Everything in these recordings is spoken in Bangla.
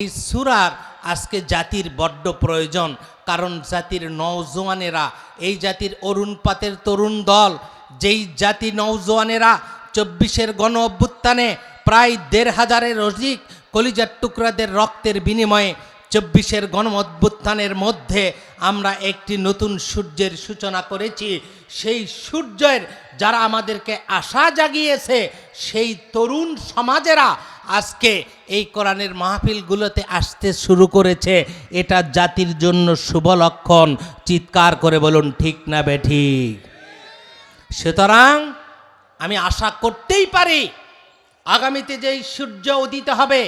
এই সূরার আজকে জাতির বড্ড প্রয়োজন, কারণ জাতির নওজোয়ানেরা, এই জাতির অরুণপাতের তরুণ দল, যেই জাতি নওজোয়ানেরা ২৪-এর গণ অভ্যুত্থানে প্রায় ১৫০০-এর অধিক কলিজার টুকরাদের রক্তের বিনিময়ে ২৪-এর গণ অভ্যুত্থানের মধ্যে আমরা একটি নতুন সূর্যের সূচনা করেছি। সেই সূর্যের যারা আমাদেরকে আশা জাগিয়েছে, সেই তরুণ সমাজেরা আজকে এই কোরআনের মাহফিলগুলোতে আসতে শুরু করেছে। এটা জাতির জন্য শুভ লক্ষণ। চিৎকার করে বলুন ঠিক না বেঠিক? সুতরাং আমি আশা করতেই পারি আগামীতে যেই সূর্য উদিত হবে,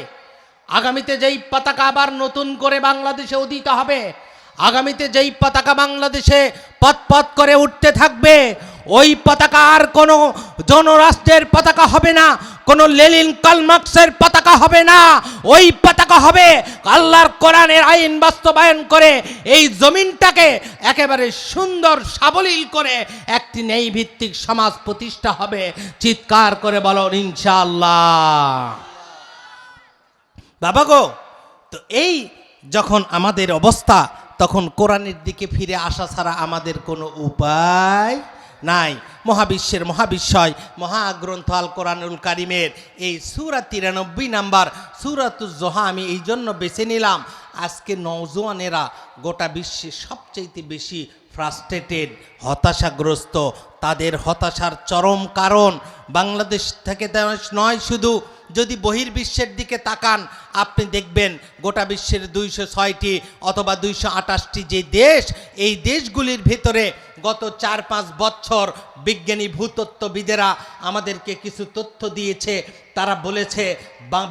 আগামীতে যেই পতাকা আবার নতুন করে বাংলাদেশে উদিত হবে, আগামীতে যেই পতাকা বাংলাদেশে পথ করে উঠতে থাকবে, ওই পতাকা আর কোনো জনরাষ্ট্রের পতাকা হবে না, কোনো লেনিন কার্ল মার্কসের পতাকা হবে না। ওই পতাকা হবে আল্লাহর কোরআনের আইন বাস্তবায়ন করে এই জমিনটাকে একেবারে সুন্দর সাবলীল করে একটি ন্যায়ভিত্তিক সমাজ প্রতিষ্ঠা হবে। চিৎকার করে বলুন ইনশাআল্লাহ। বাবা গো, তো এই যখন আমাদের অবস্থা, তখন কোরআনের দিকে ফিরে আসা ছাড়া আমাদের কোনো উপায় নাই। মহাবিশ্বের মহাবিশ্বয় মহাগ্রন্থ আল কোরআনুল কারিমের এই সূরা ৯৩ নাম্বার সূরাতুজ জোহা আমি এই জন্য বেছে নিলাম। আজকে নওজোয়ানেরা গোটা বিশ্বে সবচেয়ে বেশি ফ্রাস্ট্রেটেড, হতাশাগ্রস্ত। তাদের হতাশার চরম কারণ বাংলাদেশ থেকে নয়, শুধু যদি বহির্বিশ্বের দিকে তাকান আপনি দেখবেন গোটা বিশ্বের ২০৬টি অথবা ২২৮টি যে দেশ, এই দেশগুলির ভিতরে গত ৪-৫ বছর বিজ্ঞানী ভূতত্ত্ববিদেরা আমাদেরকে কিছু তথ্য দিয়েছে। তারা বলেছে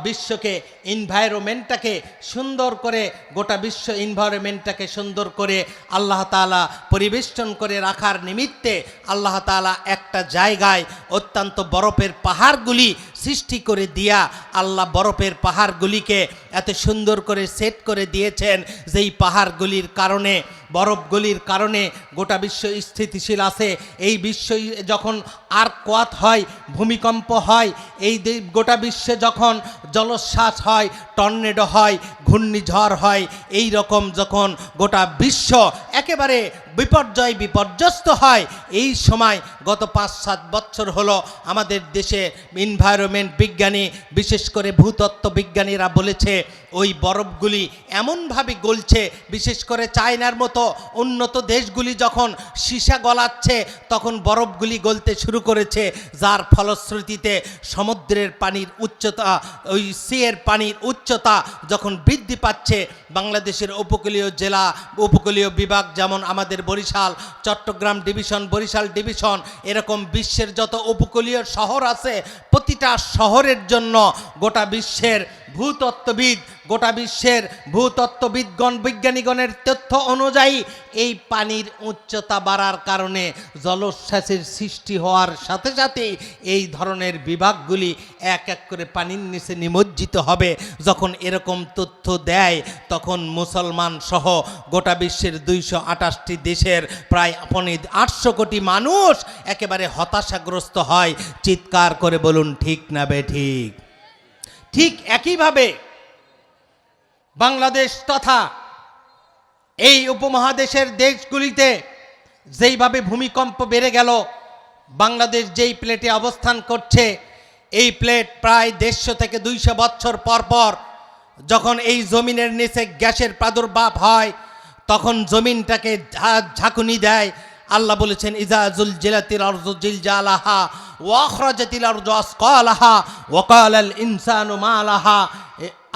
বিশ্বকে এনভায়রনমেন্টটাকে সুন্দর করে, গোটা বিশ্ব এনভায়রনমেন্টটাকে সুন্দর করে আল্লাহ তাআলা পরিবেষ্টন করে রাখার নিমিত্তে আল্লাহ তাআলা একটা জায়গায় অত্যন্ত বরফের পাহাড়গুলি সৃষ্টি করে দিয়া আল্লাহ বরফের পাহাড়গুলিকে এত সুন্দর করে সেট করে দিয়েছেন, যেই পাহাড়গুলির কারণে, বরফগুলির কারণে গোটা বিশ্ব স্থিতিশীল আছে। এই বিশ্ব যখন আর্কওয়াত হয়, ভূমিকম্প হয়, এই গোটা বিশ্বে যখন জলোচ্ছ্বাস হয়, টর্নেডো হয়, ঘূর্ণিঝড় হয়, এই রকম যখন গোটা বিশ্ব একেবারে বিপর্যস্ত হয়, এই সময় গত ৫-৭ বছর হলো আমাদের দেশে এনভায়রনমেন্ট বিজ্ঞানী, বিশেষ করে ভূতত্ত্ব বিজ্ঞানীরা বলেছে ওই বরফগুলি এমনভাবে গলছে, বিশেষ করে চায়নার মতো উন্নত দেশগুলি যখন সীসা গলাচ্ছে তখন বরফগুলি গলতে শুরু করেছে, যার ফলশ্রুতিতে সমুদ্রের পানির উচ্চতা, ওই সিয়ের পানির উচ্চতা যখন বৃদ্ধি পাচ্ছে, বাংলাদেশের উপকূলীয় জেলা, উপকূলীয় বিভাগ যেমন আমাদের বরিশাল, চট্টগ্রাম ডিভিশন, বরিশাল ডিভিশন, এরকম বিশ্বের যত উপকূলীয় শহর আছে, প্রতিটা শহরের জন্য গোটা বিশ্বের ভূতত্ত্ববিদগণ, বিজ্ঞানীগণের তথ্য অনুযায়ী এই পানির উচ্চতা বাড়ার কারণে জলোচ্ছ্বাসের সৃষ্টি হওয়ার সাথে সাথে এই ধরনের বিভাগগুলি এক এক করে পানির নিচে নিমজ্জিত হবে। যখন এরকম তথ্য দেয় তখন মুসলমান সহ গোটা বিশ্বের ২২৮টি দেশের প্রায় ৮০০ কোটি মানুষ একেবারে হতাশাগ্রস্ত হয়। চিৎকার করে বলুন ঠিক না বেঠিক? ঠিক একইভাবে বাংলাদেশ তথা এই উপমহাদেশের দেশগুলিতে যেইভাবে ভূমিকম্প বেড়ে গেল, বাংলাদেশ যেই প্লেটে অবস্থান করছে, এই প্লেট প্রায় ১৫০ থেকে ২০০ বছর পর পর যখন এই জমিনের নিচে গ্যাসের প্রাদুর্ভাব হয়, তখন জমিনটাকে ঝাঁকুনি দেয়। আল্লাহ বলেছেন ইজা জুলজিলাতিল আরজু জিলজালাহা ওয়া আখরাজাতিল আরজু আসকালাহা ওয়া ক্বালাল ইনসানু মা লাহা।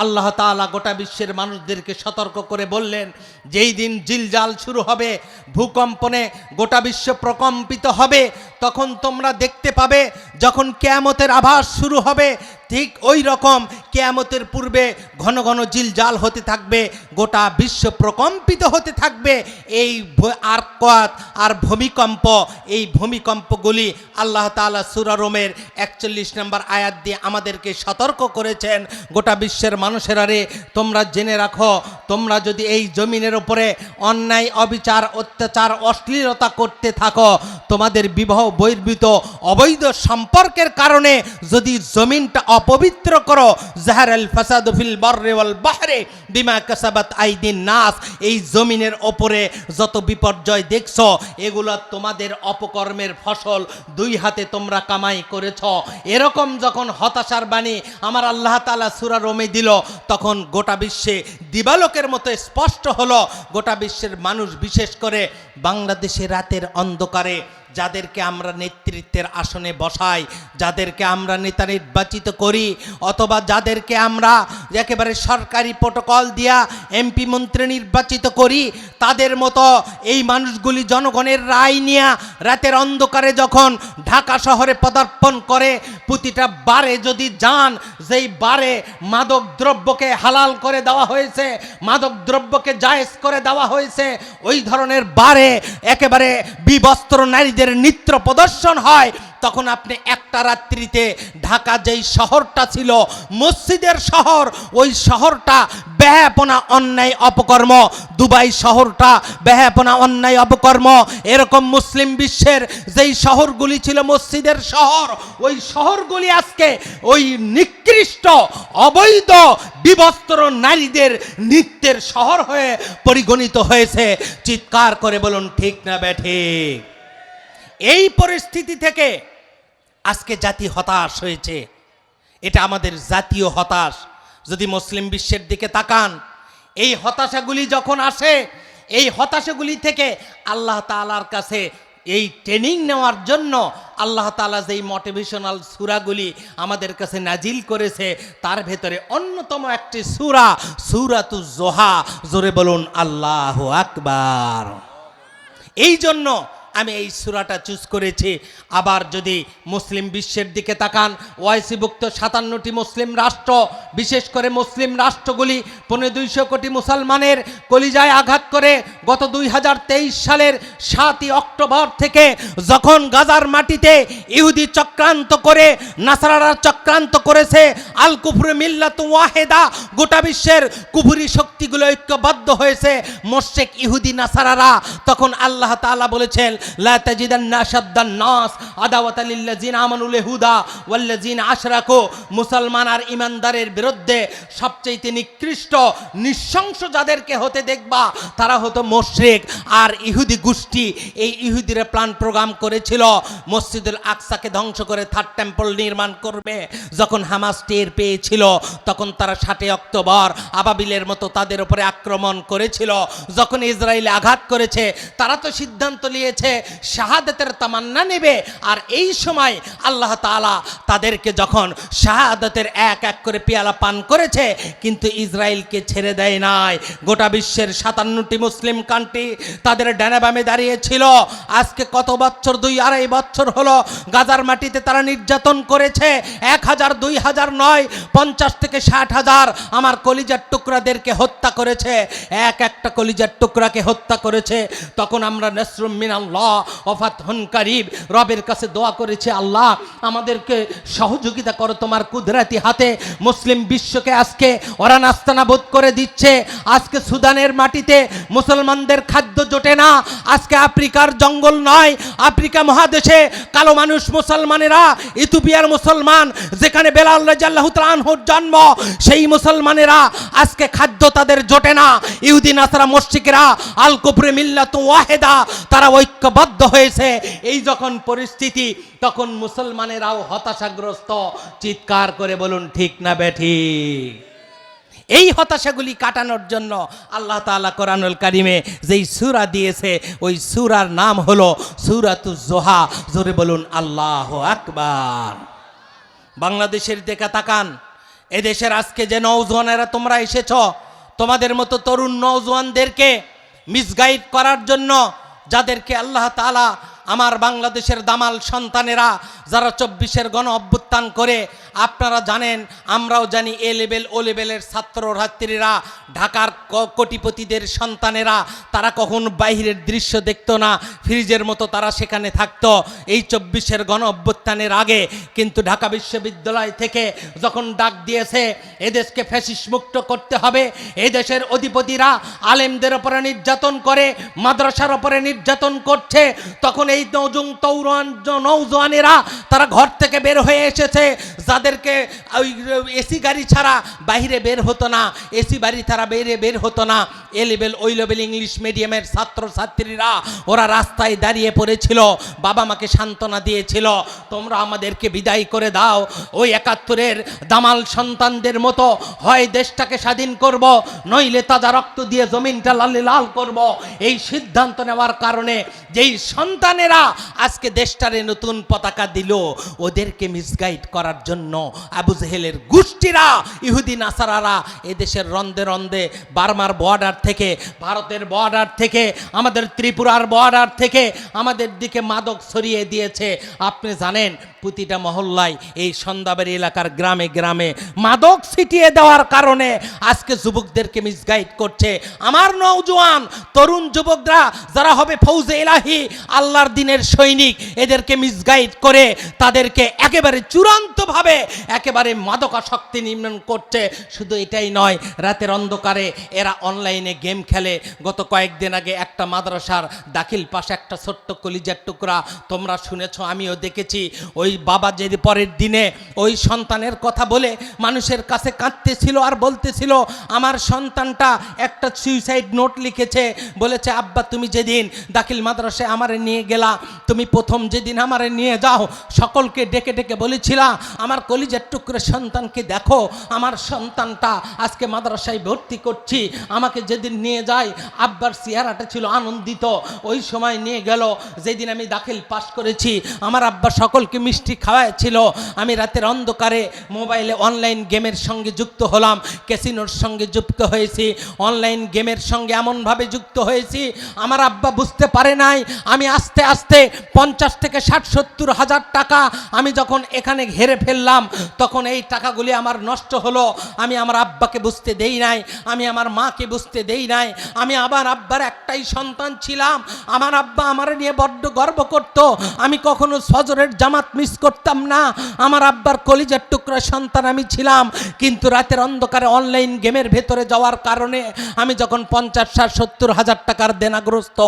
আল্লাহ তাআলা গোটা বিশ্বের মানুষদেরকে সতর্ক করে বললেন, যেই দিন জিলজাল শুরু হবে, ভূকম্পনে গোটা বিশ্ব প্রকম্পিত হবে, তখন তোমরা দেখতে পাবে যখন কিয়ামতের আভাস শুরু হবে, ঠিক ওই রকম কিয়ামতের পূর্বে ঘন ঘন জিলজাল হতে থাকবে, গোটা বিশ্ব প্রকম্পিত হতে থাকবে। এই আর্কওয়াত আর ভূমিকম্প, এই ভূমিকম্পগুলি আল্লাহ তাআলা সূরা রোমের ৪১ নম্বর আয়াত দিয়ে আমাদেরকে সতর্ক করেছেন, গোটা বিশ্বের মানুষেরা রে, তোমরা জেনে রাখো, তোমরা যদি এই জমিনের উপরে অন্যায়, অবিচার, অত্যাচার, অশ্লীলতা করতে থাকো, তোমাদের বিবাহ বহির্ভূত অবৈধ সম্পর্কের কারণে যদি জমিনটা অপবিত্র করো। জাহারাল ফাসাদু ফিল বাররি ওয়াল বাহরি বিমা কাসাবাত আইদিন নাস, এই জমিনের ওপরে যত বিপর্যয় দেখছো এগুলো তোমাদের অপকর্মের ফসল, দুই হাতে তোমরা কামাই করেছ। এরকম যখন হতাশার বাণী আমার আল্লাহ তাআলা সূরা রোমে দিল, তখন গোটা বিশ্বে দিবালোকের মতো স্পষ্ট হলো। গোটা বিশ্বের মানুষ, বিশেষ করে বাংলাদেশে রাতের অন্ধকারে যাদেরকে আমরা নেতৃত্বের আসনে বসাই, যাদেরকে আমরা নেতা নির্বাচিত করি, অথবা যাদেরকে আমরা একেবারে সরকারি প্রোটোকল দিয়া এমপি মন্ত্রী নির্বাচিত করি, তাদের মতো এই মানুষগুলি জনগণের রায় নিয়ে রাতের অন্ধকারে যখন ঢাকা শহরে পদার্পণ করে, প্রতিটা বারে যদি যান, যেই বারে মাদক দ্রব্যকে হালাল করে দেওয়া হয়েছে, মাদক দ্রব্যকে জায়েজ করে দেওয়া হয়েছে, ওই ধরনের বারে একেবারে বিবস্ত্র নারীদের নৃত্য প্রদর্শন হয়, তখন আপনি একটা রাত্রিতে ঢাকা যেই শহরটা ছিল মসজিদের শহর, ওই শহরটা বেহাপনা অন্যায় অপকর্ম, দুবাই শহরটা বেহাপনা অন্যায় অপকর্ম, এরকম মুসলিম বিশ্বের যেই শহরগুলি ছিল মসজিদের শহর, ওই শহরগুলি আজকে ওই নিকৃষ্ট অবৈধ বিবস্ত্র নারীদের নৃত্যের শহর হয়ে পরিগণিত হয়েছে। চিৎকার করে বলুন ঠিক না বেঠিক? এই পরিস্থিতি থেকে আজকে জাতি হতাশ হয়েছে। এটা আমাদের জাতীয় হতাশ। যদি মুসলিম বিশ্বের দিকে তাকান, এই হতাশাগুলি যখন আসে, এই হতাশাগুলি থেকে আল্লাহ তাআলার কাছে এই ট্রেনিং নেওয়ার জন্য আল্লাহ তাআলা যেই মোটিভেশনাল সূরাগুলি আমাদের কাছে নাজিল করেছে, তার ভেতরে অন্যতম একটি সূরা সূরাতুজ যোহা। জোরে বলুন আল্লাহু আকবার। এই জন্য আমি এই সূরাটা চুজ করেছি। আবার যদি মুসলিম বিশ্বের দিকে তাকান, ওআইসিভুক্ত 57টি মুসলিম রাষ্ট্র, বিশেষ করে মুসলিম রাষ্ট্রগুলি 250 কোটি মুসলমানের কলিজায় আঘাত করে গত 2023 সালের 7ই অক্টোবর থেকে যখন গাজার মাটিতে ইহুদি চক্রান্ত করে, নাসারারা চক্রান্ত করেছে, আল কুফর মিল্লাতু ওয়াহিদা, গোটা বিশ্বের কুফরি শক্তিগুলো ঐক্যবদ্ধ হয়েছে মুশরিক ইহুদি নাসারারা, তখন আল্লাহ তাআলা বলেছেন লা তাজিদান্না আশাদ্দান নাস আদাওয়াতাল লিল্লাযিনা আমানুল হুদা ওয়াল্লাযিনা আশরাকু, মুসলমান আর ইমানদারের বিরুদ্ধে সবচেয়ে নিকৃষ্ট নৃশংস যাদেরকে হতে দেখবা তারা হতো মুশরিক আর ইহুদি গোষ্ঠী। এই ইহুদিরা প্ল্যান প্রোগ্রাম করেছিল মসজিদুল আকসাকে ধ্বংস করে থার্ড টেম্পল নির্মাণ করবে। যখন হামাস টের পেয়েছিল, তখন তারা 7 অক্টোবর আবাবিলের মতো তাদের উপরে আক্রমণ করেছিল। যখন ইসরায়েলে আঘাত করেছে, তারা তো সিদ্ধান্ত নিয়েছে শাহাদাতের তামান্না নেবে, আর এই সময় আল্লাহ তাআলা তাদেরকে যখন শাহাদাতের এক এক করে পেয়ালা পান করেছে, কিন্তু ইসরায়েলকে ছেড়ে দেয় নাই। গোটা বিশ্বের 57টি মুসলিম কান্ট্রি তাদের ডানে বামে দাঁড়িয়েছিল। আজকে কত বছর, 2-2.5 বছর হলো গাজার মাটিতে তারা নির্যাতন করেছে। 1000 2000 নয়, 50 থেকে 60,000 আমার কলিজার টুকরাদেরকে হত্যা করেছে, এক একটা কলিজার টুকরাকে হত্যা করেছে। তখন আমরা নাসরুম মিনাল্লাহ ওয়া ফাতহুন কারীব, রবের কাছে দোয়া করেছি, আল্লাহ আমাদেরকে সহযোগিতা করো তোমার কুদরতি হাতে। মুসলিম বিশ্বকে আজকে ওরা নাস্তানাবুদ করে দিচ্ছে। আজকে সুদানের মাটিতে মুসলমানদের খাদ্য জোটে না। আজকে আফ্রিকার জঙ্গল নয়, আফ্রিকা মহাদেশে কালো মানুষ মুসলমানেরা, ইথিওপিয়ার মুসলমান যেখানে বেলাল রাদিয়াল্লাহু তাআলা আনহুর জন্ম, সেই মুসলমানেরা আজকে খাদ্য তাদের জোটে না। ইহুদি নাসারা মুশরিকরা আল কুফর মিল্লাতু ওয়াহিদা, তারা ঐক্যবদ্ধ হয়েছে। এই যখন পরিস্থিতি, তখন মুসলমানেরাও হতাশাগ্রস্ত। চিৎকার করে বলুন ঠিক না বেঠিক? এই হতাশাগুলি কাটানোর জন্য আল্লাহ তাআলা কোরআনুল কারিমে যেই সূরা দিয়েছে, ওই সূরার নাম হলো সূরাতুজ যোহা। জোরে বলুন আল্লাহু আকবার। বাংলাদেশের দিকে তাকান, এদেশের আজকে যে নওজওয়ানেরা তোমরা এসেছ, তোমাদের মতো তরুণ নওজওয়ানদেরকে মিসগাইড করার জন্য, যাদেরকে আল্লাহ তাআলা আমার বাংলাদেশের দামাল সন্তানেরা যারা 24-এর গণ অভ্যুত্থান করে, আপনারা জানেন, আমরাও জানি, এ লেভেল ও লেভেলের ছাত্রছাত্রীরা, ঢাকার কোটিপতিদের সন্তানেরা, তারা কখন বাইরের দৃশ্য দেখতো না, ফ্রিজের মতো তারা সেখানে থাকতো এই 24-এর গণ অভ্যুত্থানের আগে। কিন্তু ঢাকা বিশ্ববিদ্যালয় থেকে যখন ডাক দিয়েছে এদেশকে ফ্যাসিস্ট মুক্ত করতে হবে, এই দেশের অধিপতিরা আলেমদের ওপরে নির্যাতন করে, মাদ্রাসার ওপরে নির্যাতন করছে, তখন এই নওজওয়ানেরা তারা ঘর থেকে বের হয়ে এসেছে। যাদেরকে ওই এসি গাড়ি ছাড়া বাইরে বের হতো না, এসি বাড়ি ছাড়া বাইরে বের হতো না, এ লেভেল ওই লেভেল ইংলিশ মিডিয়ামের ছাত্রছাত্রীরা ওরা রাস্তায় দাঁড়িয়ে পড়েছিল, বাবা মাকে সান্ত্বনা দিয়েছিল, তোমরা আমাদেরকে বিদায় করে দাও, ওই ৭১-এর দামাল সন্তানদের মতো হয় দেশটাকে স্বাধীন করব, নইলে তাজা রক্ত দিয়ে জমিনটা লাল লাল করব। এই সিদ্ধান্ত নেওয়ার কারণে যেই সন্তানেরা আজকে দেশটারে নতুন পতাকা দিল, ওদেরকে মিসগাইড করার জন্য আবু জেহেলের গোষ্ঠীরা, ইহুদি নাসারারা এদেশের রন্দে রন্দে বার্মার বর্ডার থেকে, ভারতের বর্ডার থেকে, আমাদের ত্রিপুরার বর্ডার থেকে আমাদের দিকে মাদক ছড়িয়ে দিয়েছে। আপনি জানেন প্রতিটা মহল্লায় এই সন্ধ্যাবাড়ি এলাকার গ্রামে গ্রামে মাদক ছিটিয়ে দেওয়ার কারণে আজকে যুবকদেরকে মিসগাইড করছে। আমার নওজোয়ান তরুণ যুবকরা যারা হবে ফৌজে ইলাহি, আল্লাহর দিনের সৈনিক, এদেরকে মিসগাইড করে তাদেরকে একেবারে চূড়ান্তভাবে একেবারে মাদকাসক্তি নির্মাণ করছে। শুধু এটাই নয়, রাতের অন্ধকারে এরা অনলাইনে গেম খেলে। গত কয়েকদিন আগে একটা মাদ্রাসার দাখিল পাশে একটা ছোট্ট কলিজার টুকরা, তোমরা শুনেছ, আমিও দেখেছি, ওই বাবা যে পরের দিনে ওই সন্তানের কথা বলে মানুষের কাছে কাঁদতেছিল আর বলতেছিল, আমার সন্তানটা একটা সুইসাইড নোট লিখেছে, বলেছে আব্বা তুমি যেদিন দাখিল মাদ্রাসায় আমারে নিয়ে গেলা, তুমি প্রথম যেদিন আমারে নিয়ে যাও সকলকে ডেকে ডেকে বলেছিলা আমার কলিজার টুকরো সন্তানকে দেখো, আমার সন্তানটা আজকে মাদ্রাসায় ভর্তি করছি। আমাকে যেদিন নিয়ে যায় আব্বার চেহারাটা ছিল আনন্দিত, ওই সময় নিয়ে গেল যেদিন আমি দাখিল পাস করেছি, আমার আব্বা সকলকে মিষ্টি খাওয়াইছিল। আমি রাতের অন্ধকারে মোবাইলে অনলাইন গেমের সঙ্গে যুক্ত হলাম, ক্যাসিনোর সঙ্গে যুক্ত হয়েছি, অনলাইন গেমের সঙ্গে এমনভাবে যুক্ত হয়েছি আমার আব্বা বুঝতে পারে নাই। আমি আস্তে আস্তে 50 থেকে 60-70 হাজার টাকা আমি যখন এখানে ঘেরে ফেললাম, তখন এই টাকাগুলি আমার নষ্ট হলো। আমি আমার আব্বাকে বুঝতে দেই নাই, আমি আমার মাকে বুঝতে দেই নাই। আমি আমার আব্বার একটাই সন্তান ছিলাম, আমার আব্বা আমার নিয়ে বড্ড গর্ব করত, আমি কখনো ফজরের জামাত মিস করতাম না, আমার আব্বার কলিজার টুকরা সন্তান আমি ছিলাম। কিন্তু রাতের অন্ধকারে অনলাইন গেমের ভেতরে যাওয়ার কারণে আমি যখন 50-60-70 হাজার টাকার দেনাগ্রস্ত,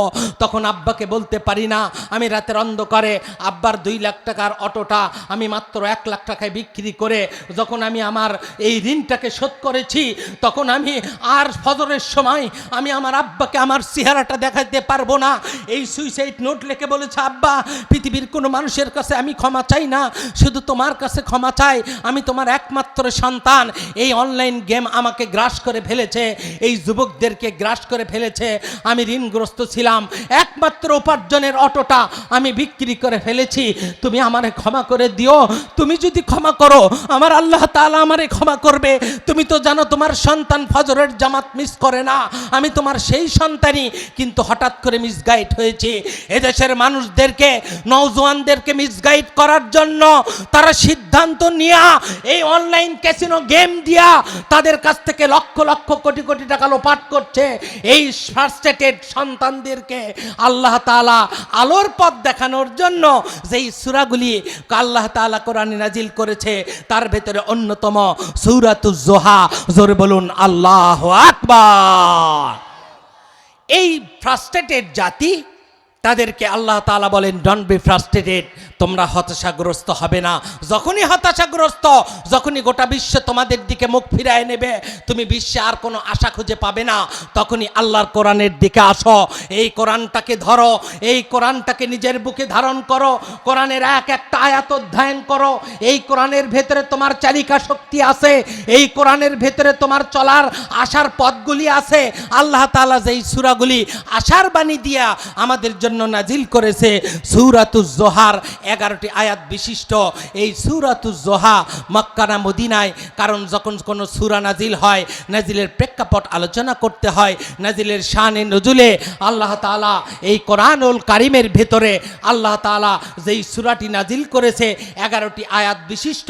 তখন আব্বাকে বলতে পারি না। আমি রাতের অন্ধকারে আব্বার 2 লাখ টাকার অটোটা আমি মাত্র 1 লাখ টাকায় বিক্রি করে যখন আমি আমার এই ঋণটাকে শোধ করেছি, তখন আমি আর ফজরের সময় আমি আমার আব্বাকে আমার চেহারাটা দেখাতে পারবো না। এই সুইসাইড নোট লিখে বলেছে, আব্বা পৃথিবীর কোনো মানুষের কাছে আমি ক্ষমা চাই না, শুধু তোমার কাছে ক্ষমা চাই, আমি তোমার একমাত্র সন্তান। এই অনলাইন গেম আমাকে গ্রাস করে ফেলেছে, এই যুবকদেরকে গ্রাস করে ফেলেছে। আমি ঋণগ্রস্ত ছিলাম, একমাত্র উপার্জনের অটোটা আমি বিক্রি করে ফেলেছি, তুমি আমারে ক্ষমা করে দিও। তুমি যদি ক্ষমা করো আমার আল্লাহ তাআলা আমারে ক্ষমা করবে। তুমি তো জানো তোমার সন্তান ফজরের জামাত মিস করে না, আমি তোমার সেই সন্তানই, কিন্তু হঠাৎ করে মিসগাইড হয়েছে। এদেশের মানুষদেরকে, নওজোয়ানদেরকে মিসগাইড করার জন্য তারা সিদ্ধান্ত নিয়ে এই অনলাইন ক্যাসিনো গেম দিয়া তাদের কাছ থেকে লক্ষ লক্ষ কোটি কোটি টাকা লোপাট করছে। এই ফ্রাস্ট্রেটেড সন্তানদেরকে আল্লাহ তাআলা আলোর পথ দেখানোর জন্য যেই সূরাগুলি আল্লাহ তাআলা কোরআনে নাজিল করেছে, তার ভেতরে অন্যতম সূরাতুজ যোহা। জোরে বলুন আল্লাহু আকবার। এই ফ্রাস্ট্রেটেড জাতি, তাদেরকে আল্লাহ তাআলা বলেন ডোন্ট বি ফ্রাস্ট্রেটেড, তোমরা হতাশাগ্রস্ত হবে না। যখনই হতাশাগ্রস্ত, যখনই গোটা বিশ্ব তোমাদের দিকে মুখ ফিরায় নেবে, তুমি বিশ্বে আর কোনো আশা খুঁজে পাবে না, তখনই আল্লাহর কোরআনের দিকে আসো, এই কোরআনটাকে ধরো, এই কোরআনটাকে নিজের বুকে ধারণ করো, কোরআনের এক একটা আয়াত অধ্যয়ন করো। এই কোরআনের ভেতরে তোমার চালিকা শক্তি আছে, এই কোরআনের ভেতরে তোমার চলার আশার পথগুলি আছে। আল্লাহ তাআলা যেই সূরাগুলি আশার বাণী দিয়া আমাদের জন্য নাজিল করেছে, সূরাতুজ যোহার 11টি আয়াত বিশিষ্ট এই সূরাতুজ যোহা মক্কা না মদিনায়। কারণ যখন কোনো সূরা নাজিল হয়, নাজিলের প্রেক্ষাপট আলোচনা করতে হয়, নাজিলের শানে নজুলে আল্লাহ তাআলা এই কোরআনুল কারীমের ভেতরে আল্লাহ তাআলা যেই সূরাটি নাজিল করেছে 11টি আয়াত বিশিষ্ট,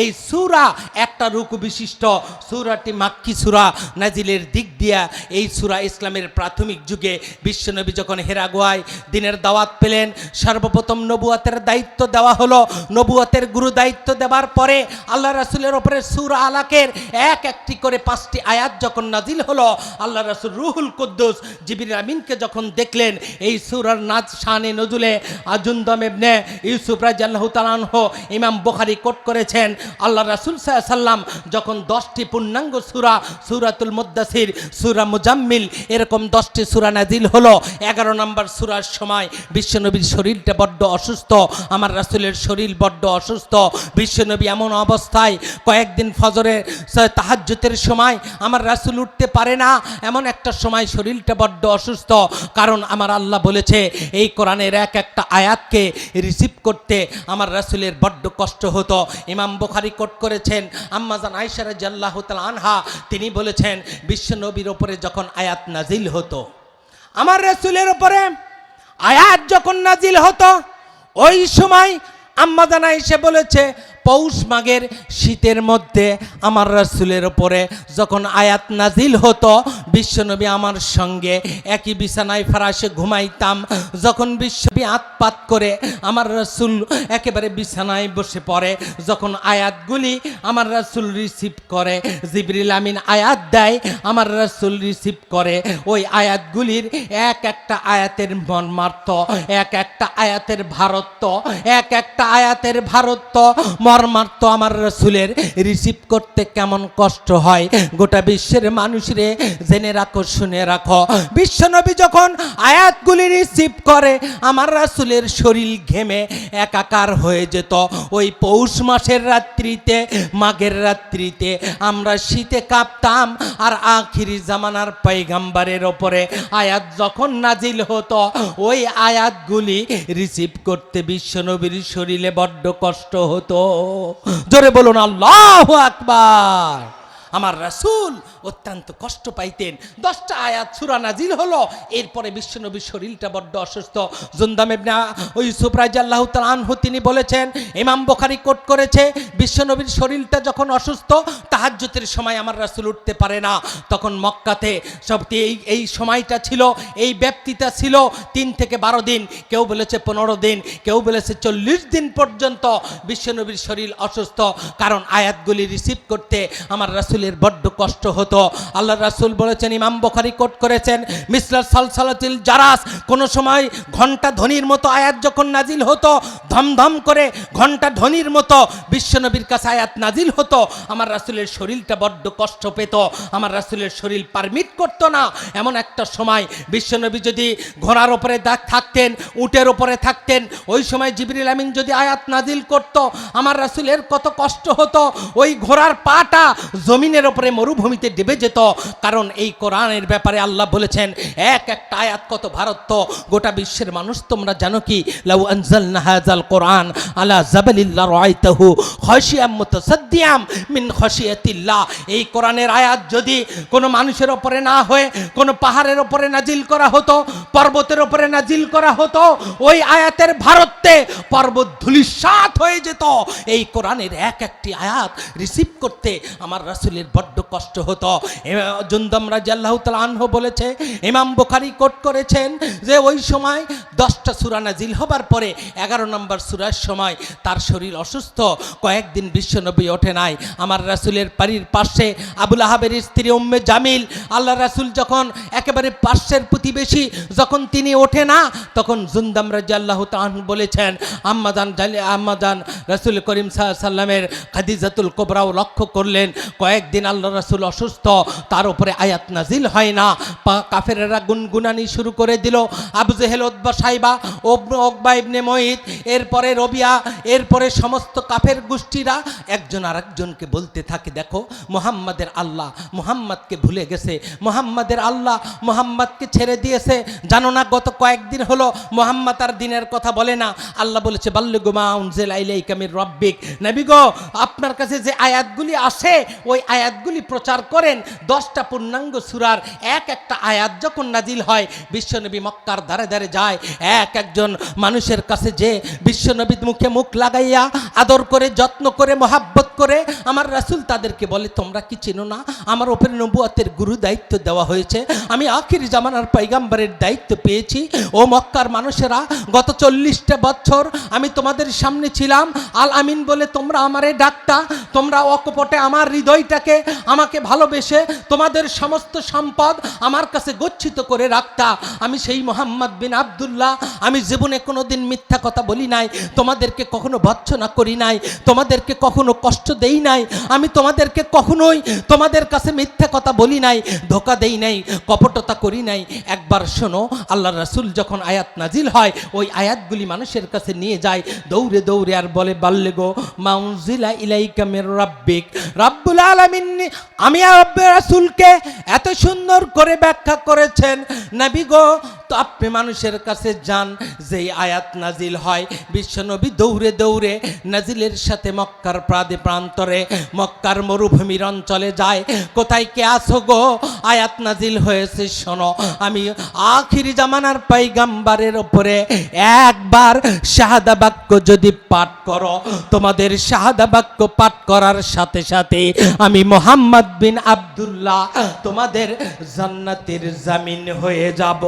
এই সূরা একটা রুকু বিশিষ্ট। সূরাটি মাক্কি সূরা, নাজিলের দিক দিয়ে দিয়া এই সূরা ইসলামের প্রাথমিক যুগে বিশ্বনবী যখন হেরা গুহায় দিনের দাওয়াত পেলেন, সর্বপ্রথম নবুয়তের দায়িত্ব দেওয়া হলো। নবুয়তের গুরু দায়িত্ব দেওয়ার পরে আল্লাহ রাসূলের ওপরে সূরা আলাকের এক একটি করে 5টি আয়াত যখন নাজিল হলো, আল্লাহ রাসূল রুহুল কুদ্দুস জিবরিল আমিনকে যখন দেখলেন, এই সূরার শানে নজুলে জুনদাম ইবনে ইউসুফ রাদিয়াল্লাহু তাআলা আনহু ইমাম বুখারী কোট করেছেন, আল্লাহ রাসূল সাল্লাল্লাহু আলাইহি সাল্লাম যখন 10টি পূর্ণাঙ্গ সূরা, সূরাতুল মুদ্দাসির, সূরা মুজাম্মিল, এরকম 10টি সূরা নাজিল হলো। 11 নম্বর সূরার সময় বিশ্বনবীর শরীরটা বড্ড অসুস্থ, আমার রাসূলের শরীর বড্ড অসুস্থ। বিশ্বনবী এমন অবস্থায় কয়েকদিন ফজরে তাহাজ্জুদের সময় আমার রাসূল উঠতে পারে না, এমন একটা সময় শরীরটা বড্ড অসুস্থ। কারণ আমার আল্লাহ বলেছে এই কোরআনের এক একটা আয়াতকে রিসিভ করতে আমার রাসূলের বড্ড কষ্ট হতো। ইমাম বুখারী কোট করেছেন আম্মাজান আয়েশা রাদিয়াল্লাহু তাআলা আনহা, তিনি বলেছেন বিশ্বনবীর ওপরে যখন আয়াত নাজিল হতো, আমার রাসূলের ওপরে আয়াত যখন নাজিল হতো, ওই সময় আম্মাজান আয়েশা বলেছে পৌষ মাঘের শীতের মধ্যে আমার রাসূলের ওপরে যখন আয়াত নাজিল হতো, বিশ্বনবী আমার সঙ্গে একই বিছানায় ফরাশে ঘুমাইতাম। যখন বিশ্বনবী আতপাত করে আমার রাসূল একেবারে বিছানায় বসে পড়ে, যখন আয়াতগুলি আমার রাসূল রিসিভ করে, জিবরিল আমিন আয়াত দেয়, আমার রাসূল রিসিভ করে। ওই আয়াতগুলির এক একটা আয়াতের মর্মার্থ, এক একটা আয়াতের ভারত্ব, এক একটা আয়াতের ভারত্ব মর্মার্থ আমার রাসূলের রিসিভ করতে কেমন কষ্ট হয়, গোটা বিশ্বের মানুষরে জেনে রাখো, শুনে রাখো। বিশ্বনবী যখন আয়াতগুলি রিসিভ করে, আমার রাসূলের শরীর ঘেমে একাকার হয়ে যেত। ওই পৌষ মাসের রাত্রিতে, মাঘের রাত্রিতে আমরা শীতে কাঁপতাম, আর আখিরি জামানার পয়গম্বরের ওপরে আয়াত যখন নাজিল হতো, ওই আয়াতগুলি রিসিভ করতে বিশ্বনবীর শরীরে বড্ড কষ্ট হতো। জোরে বলুন আল্লাহু আকবার। আমার রাসূল অত্যন্ত কষ্ট পাইতেন। 10টা আয়াত সূরা নাজিল হলো, এরপরে বিশ্বনবীর শরীরটা বড্ড অসুস্থ। জুনদাম ইবনে ইউসুফ রাদিয়াল্লাহু তাআলা আনহু তিনি বলেছেন, ইমাম বুখারী কোট করেছে, বিশ্বনবীর শরীরটা যখন অসুস্থ, তাহাজ্জুদের সময় আমার রাসূল উঠতে পারে না, তখন মক্কাতে এই সময়টা ছিল, এই ব্যাপ্তিটা ছিল 3 থেকে 12 দিন, কেউ বলেছে 15 দিন, কেউ বলেছে 40 দিন পর্যন্ত বিশ্বনবীর শরীর অসুস্থ। কারণ আয়াতগুলি রিসিভ করতে আমার রাসূলের বড্ড কষ্ট হতো। আল্লাহ রাসূল বলেছেন, ইমাম বুখারী কোট করেছেন, মিসলাল সালসালাতিল জারাস, কোন সময় ঘন্টা ধ্বনির মতো আয়াত যখন নাজিল হতো, ধমধম করে ঘন্টা ধ্বনির মতো বিশ্বনবীর কাছে আয়াত নাজিল হতো, আমার রাসূলের শরীরটা বড্ড কষ্ট পেত, আমার রাসূলের শরীর পারমিট করতো না। এমন একটা সময় বিশ্বনবী যদি ঘোড়ার উপরে থাকতেন, উটের উপরে থাকতেন, ওই সময় জিবরিল আমিন যদি আয়াত নাজিল করত, আমার রাসূলের কত কষ্ট হতো। ওই ঘোড়ার পাটা জমিনের উপরে মরুভূমিতে ডেবে যেত। কারণ এই কোরআনের ব্যাপারে আল্লাহ বলেছেন এক একটা আয়াত কত ভারত্ব, গোটা বিশ্বের মানুষ তোমরা জানো কি, লাউ আনজালনা হাযাল কোরআন আলা জাবালিল লারাআইতাহু খাশিয়াম মুতাসাদ্দিয়াম মিন খাশিয়াতিল্লাহ। এই কোরআনের আয়াত যদি কোনো মানুষের উপরে না হয়ে কোনো পাহাড়ের উপরে নাজিল করা হতো, পর্বতের উপরে নাজিল করা হতো, ওই আয়াতের ভারত্বে পর্বত ধূলিসাৎ হয়ে যেত। এই কোরআনের এক একটি আয়াত রিসিভ করতে আমার রাসূলের বড্ড কষ্ট হতো। জুনদাম রাদিয়াল্লাহু তাআলা আনহু বলেছে, ইমাম বুখারী কোট করেছেন যে ওই সময় 10টা সূরা নাজিল হবার পরে 11 নম্বর সূরার সময় তার শরীর অসুস্থ, কয়েকদিন বিশ্বনবী ওঠে নাই। আমার রাসূলের বাড়ির পাশে আবুল আহাবের স্ত্রী উম্মে জামিল, আল্লাহ রাসূল যখন একেবারে পাশের প্রতিবেশী, যখন তিনি ওঠে না, তখন জুনদাম রাদিয়াল্লাহু তাআলা আনহু বলেছেন, আম্মাজান রাসূল করিম সাল্লাল্লাহু আলাইহি সাল্লামের খাদিজাতুল কুবরাও লক্ষ্য করলেন, কয়েকদিন আল্লাহ রাসূল অসুস্থ, তার উপরে আয়াত নাজিল হয় না। কাফেরেরা গুনগুনানি শুরু করে দিল। আবু জেহেল, উতবা, সাইবা, উকবা ইবনে মুঈত, এরপরে রবিয়া, এরপরে সমস্ত কাফের গোষ্ঠীরা একজন আরেকজনকে বলতে থাকে, দেখো মুহাম্মাদের আল্লাহ মুহাম্মাদকে ভুলে গেছে, মুহাম্মাদের আল্লাহ মুহাম্মাদকে ছেড়ে দিয়েছে। জানো না গত কয়েকদিন হলো মুহাম্মদ আর দিনের কথা বলে না। আল্লাহ বলেছে, বাল্লিগু মা উনজিলা ইলাইকা মির রাব্বিক, নবী গো আপনার কাছে যে আয়াতগুলি আসে ওই আয়াতগুলি প্রচার করেন। 10টা পূর্ণাঙ্গ সূরার এক একটা আয়াত যখন নাজিল হয়, বিশ্বনবী মক্কার ধারে ধারে যায়, এক একজন মানুষের কাছে যে বিশ্বনবীর মুখে মুখ লাগাইয়া আদর করে, যত্ন করে, মহাব্বত করে আমার রাসূল তাদেরকে বলে, তোমরা কি চেনো না আমার উপরে নবুয়তের গুরু দায়িত্ব দেওয়া হয়েছে, আমি আখির জামানার পয়গম্বরের দায়িত্ব পেয়েছি। ও মক্কার মানুষেরা, গত 40টা বছর আমি তোমাদের সামনে ছিলাম, আল আমিন বলে তোমরা আমারে ডাকতা, তোমরা অকপটে আমার হৃদয়টাকে আমাকে ভালোবেসে তোমাদের সমস্ত সম্পদ আমার কাছে গচ্ছিত করে রাখতা। আমি সেই মোহাম্মদ বিন আব্দুল্লাহ, আমি জীবনে কোনোদিন মিথ্যা কথা বলি নাই, তোমাদেরকে কখনো ভৎসনা করি নাই, তোমাদেরকে কখনো কষ্ট দেই নাই, আমি তোমাদেরকে কখনোই তোমাদের কাছে মিথ্যা কথা বলি নাই, ধোকা দেই নাই, কপটতা করি নাই। একবার শোনো, আল্লাহর রাসূল যখন আয়াত নাজিল হয়, ওই আয়াতগুলি মানুষের কাছে নিয়ে যায় দৌড়ে দৌড়ে, আর বলে, বাল্লিগো মা উনজিলা ইলাইকা মির রাব্বিক, রাব্বুল আলামিন আমি রব্বের রাসূলকে এত সুন্দর করে ব্যাখ্যা করেছেন, নবী গো তো আপনি মানুষের কাছে যান। যেই আয়াত নাজিল হয়, বিশ্বনবী দৌড়ে দৌড়ে নাজিলের সাথে মক্কার প্রান্তরে, মক্কার মরুভূমির অঞ্চলে যায়। কোথায় কে আছো গো? আয়াত নাজিল হয়েছে শোনো, আমি আখিরি জামানার পয়গম্বরের উপরে একবার শাহাদা বাক্য যদি পাঠ করো, তোমাদের শাহাদা বাক্য পাঠ করার সাথে সাথে আমি মোহাম্মদ বিন আব্দুল্লাহ তোমাদের জান্নাতের জামিন হয়ে যাব।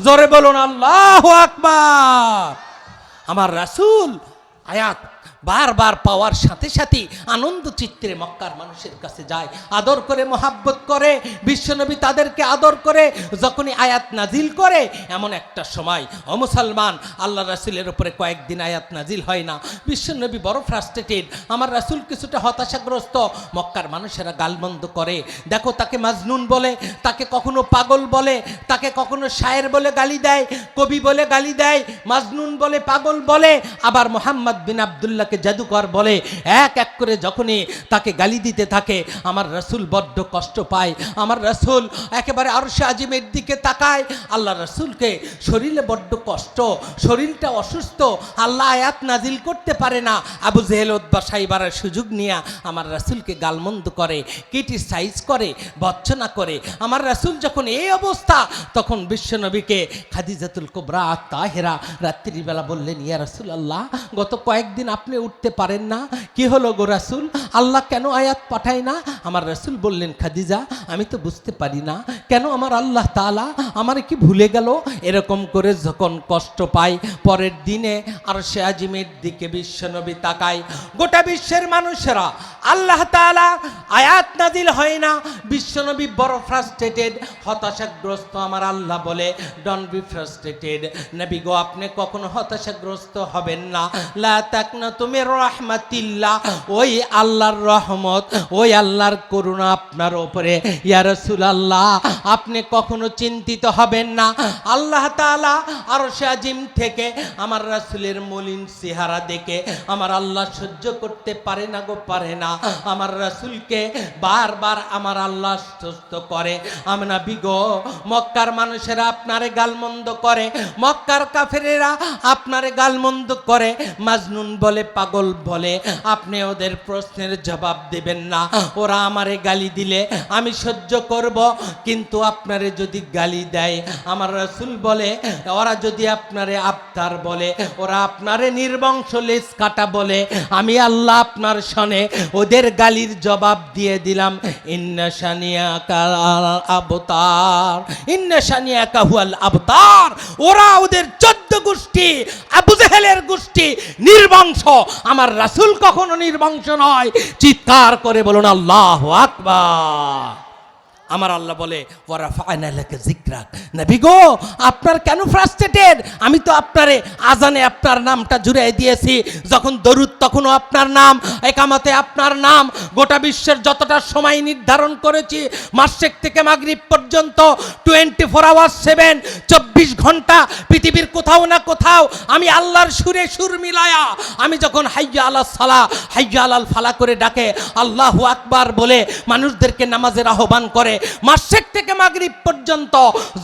জোরে বলুন আল্লাহু আকবার। আমার রাসূল আয়াত বারবার পাওয়ার সাথে সাথে আনন্দ চিত্রে মক্কার মানুষের কাছে যায়, আদর করে মহাব্বত করে। বিশ্বনবী তাদেরকে আদর করে যখনই আয়াত নাজিল করে, এমন একটা সময় ও মুসলমান, আল্লাহ রাসূলের উপরে কয়েকদিন আয়াত নাজিল হয় না। বিশ্বনবী বড় ফ্রাস্ট্রেটেড, আমার রাসূল কিছুটা হতাশাগ্রস্ত। মক্কার মানুষেরা গালমন্দ করে, দেখো তাকে মাজনুন বলে, তাকে কখনো পাগল বলে, তাকে কখনো শায়ের বলে গালি দেয়, কবি বলে গালি দেয়, মাজনুন বলে, পাগল বলে, আবার মোহাম্মদ বিন আব্দুল্লাহকে জাদুকর বলে। এক এক করে যখনই তাকে গালি দিতে থাকে, আমার রাসূল বড্ড কষ্ট পায়। আমার রাসূল একেবারে আরশে আজিমের দিকে তাকায়, আল্লাহ রাসূলকে শরীরে বড্ড কষ্ট, শরীরটা অসুস্থ, আল্লাহ আয়াত নাজিল করতে পারে না। আবু জেহেল উতবা সাইবার সুযোগ নিয়ে আমার রাসূলকে গালমন্দ করে, ক্রিটিসাইজ করে, ভৎসনা করে। আমার রাসূল যখন এই অবস্থা, তখন বিশ্বনবীকে খাদিজাতুল কুবরা তাহেরা রাত্রিবেলা বললেন, ইয়া রাসূলুল্লাহ, গত কয়েকদিন আপনি উঠতে পারেন না, কি হলো গো রাসূল? আল্লাহ কেন আয়াত পাঠায় না? আমার রাসূল বললেন, খাদিজা, আমি তো বুঝতে পারি না কেন আমার আল্লাহ তাআলা আমার কি ভুলে গেল। এরকম করে যখন কষ্ট পায়, পরের দিনে আরশে আজিমের দিকে বিশ্বনবী তাকায়। গোটা বিশ্বের মানুষেরা, আল্লাহ তাআলা আয়াত নাজিল হয় না, বিশ্বনবী বড় ফ্রাস্ট্রেটেড, হতাশাগ্রস্ত। আমার আল্লাহ বলে, ডোন্ট বি ফ্রাস্ট্রেটেড, নবী গো আপনি কখনো হতাশাগ্রস্ত হবেন না। লা তাকনা তুমি রাহমাতিল্লাহ, ওই আল্লাহর রহমত, ওই আল্লাহর করুণা আপনার উপরে। ইয়া রাসূলুল্লাহ, আপনি কখনো চিন্তিত হবেন না। আল্লাহ তাআলা আরশে আজিম থেকে আমার রাসূলের মলিন চেহারা দেখে আমার আল্লাহ সহ্য করতে পারে না গো, পারে না। আমার রাসূলকে বারবার আমার আল্লাহ আশ্বস্ত করে, আমরা বিগো মক্কার মানুষেরা আপনারে গালমন্দ করে, মক্কার কাফেরেরা আপনারে গালমন্দ করে, মাজনুন বলে, পাগল বলে, আপনি ওদের প্রশ্নের জবাব দেবেন না। ওরা আমারে গালি দিলে আমি সহ্য করব, কিন্তু আপনারে যদি গালি দেয়, আমার রাসূল বলে, ওরা যদি আপনারে আবতার বলে, ওরা আপনারে নির্বংশ লেজ কাটা বলে, আমি আল্লাহ আপনার শনে ওদের গালির জবাব দিয়ে দিলাম। ইন্না শানিয়াকা আবতার, ইন্না শানিয়াকা হুয়াল আবতার। ওরা ওদের 14 গোষ্ঠী, আবু জেহেলের গোষ্ঠী নির্বংশ, আমার রাসূল কখনো নির্বংশ নয়। চিৎকার করে বলুন আল্লাহু আকবার। আমার আল্লাহ বলে, ওয়ারাফা'না লাকা যিকরাক, নবী গো আপনার কেন ফ্রাস্ট্রেটেড? আমি তো আপনারে আজানে আপনার নামটা জুড়ে দিয়েছি, যখন দরুদ তখনও আপনার নাম, একামতে আপনার নাম। গোটা বিশ্বের যতটা সময় নির্ধারণ করেছি, মাশরিক থেকে মাগরিব পর্যন্ত 24 আওয়ার্স 7, 24 ঘন্টা পৃথিবীর কোথাও না কোথাও আমি আল্লাহর সুরে সুর মিলায়া, আমি যখন হাইয়া আলাস সালাহ, হাইয়া আলাল ফালাহ করে ডাকে, আল্লাহু আকবার বলে মানুষদেরকে নামাজের আহ্বান করে, মাশরিক থেকে মাগরিব পর্যন্ত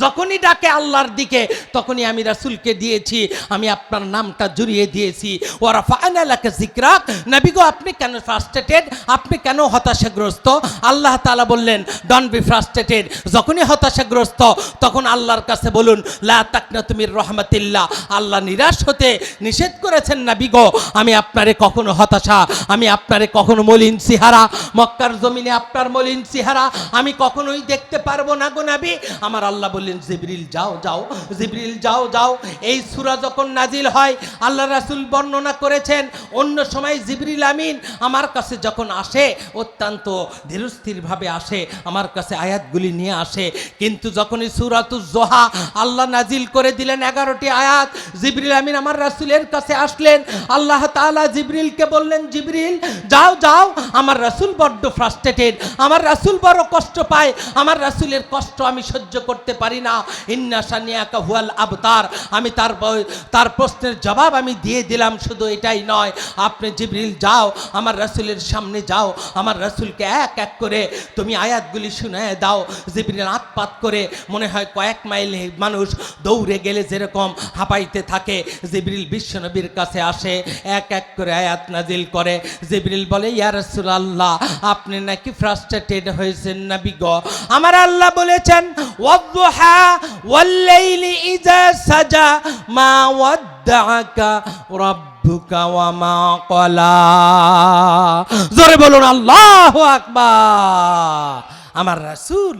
যখনই ডাকে আল্লাহর দিকে, তখনই আসমানি আমি রাসূলকে দিয়েছি, আমি আপনার নামটা জড়িয়ে দিয়েছি। ওয়া রাফা'না লাকা যিকরাক, নবী গো আপনি কেন ফ্রাস্ট্রেটেড, আপনি কেন হতাশাগ্রস্ত? আল্লাহ তাআলা বললেন ডোন্ট বি ফ্রাস্ট্রেটেড। যখনই হতাশাগ্রস্ত তখন আল্লাহর কাছে বলুন লা তাকনাতু মির রাহমাতিল্লাহ। আল্লাহ নিরাশ হতে নিষেধ করেছেন নবী গো, আমি আপনারে কখনো হতাশা, আমি আপনারে কখনো মলিন চেহারা, মক্কার জমিনে আপনার মলিন চেহারা আমি কখনোই দেখতে পারবো না গো নবী। আমার আল্লাহ বললেন জিবরিল যাও যাও, জিবরিল যাও যাও। এই সূরা যখন নাজিল হয় আল্লাহ রাসূল বর্ণনা করেছেন অন্য সময় জিবরিল আমিন আমার কাছে যখন আসে অত্যন্ত ধীরস্থিরভাবে আসে, আমার কাছে আয়াতগুলি নিয়ে আসে। কিন্তু যখনই সূরাতুজ যোহা আল্লাহ নাজিল করে দিলেন 11টি আয়াত, জিবরিল আমিন আমার রাসূলের কাছে আসলেন। আল্লাহ তাআলা জিবরিলকে বললেন জিবরিল যাও যাও, আমার রাসূল বড্ড ফ্রাস্ট্রেটেড, আমার রাসূল বড় কষ্ট পায়, আমার রাসূলের কষ্ট আমি সহ্য করতে পারি না। ইন্না শানিয়াকা হুয়াল আবতার, আমি তার প্রশ্নের জবাব আমি দিয়ে দিলাম। শুধু এটাই নয়, আপনি জিবরিল যাও আমার রাসূলের সামনে যাও, আমার রাসূলকে এক এক করে তুমি আয়াতগুলি শুনায় দাও। জিবরিল আতপাত করে মনে হয় কয়েক মাইল মানুষ দৌড়ে গেলে যেরকম হাঁপাইতে থাকে, জিবরিল বিশ্বনবীর কাছে আসে, এক এক করে আয়াত নাজিল করে। জিবরিল বলে ইয়া রাসূলুল্লাহ আপনি নাকি ফ্রাস্ট্রেটেড হয়েছেন নবী গো। আমার আল্লাহ বলেছেন ওয়াদ-দুহা ওয়াল-লাইলি ইযা সাজা মা ওয়াদ্দাআকা রাব্বুকা ওয়া মা ক্বালা। জোরে বলুন আল্লাহু আকবার। আমার রাসূল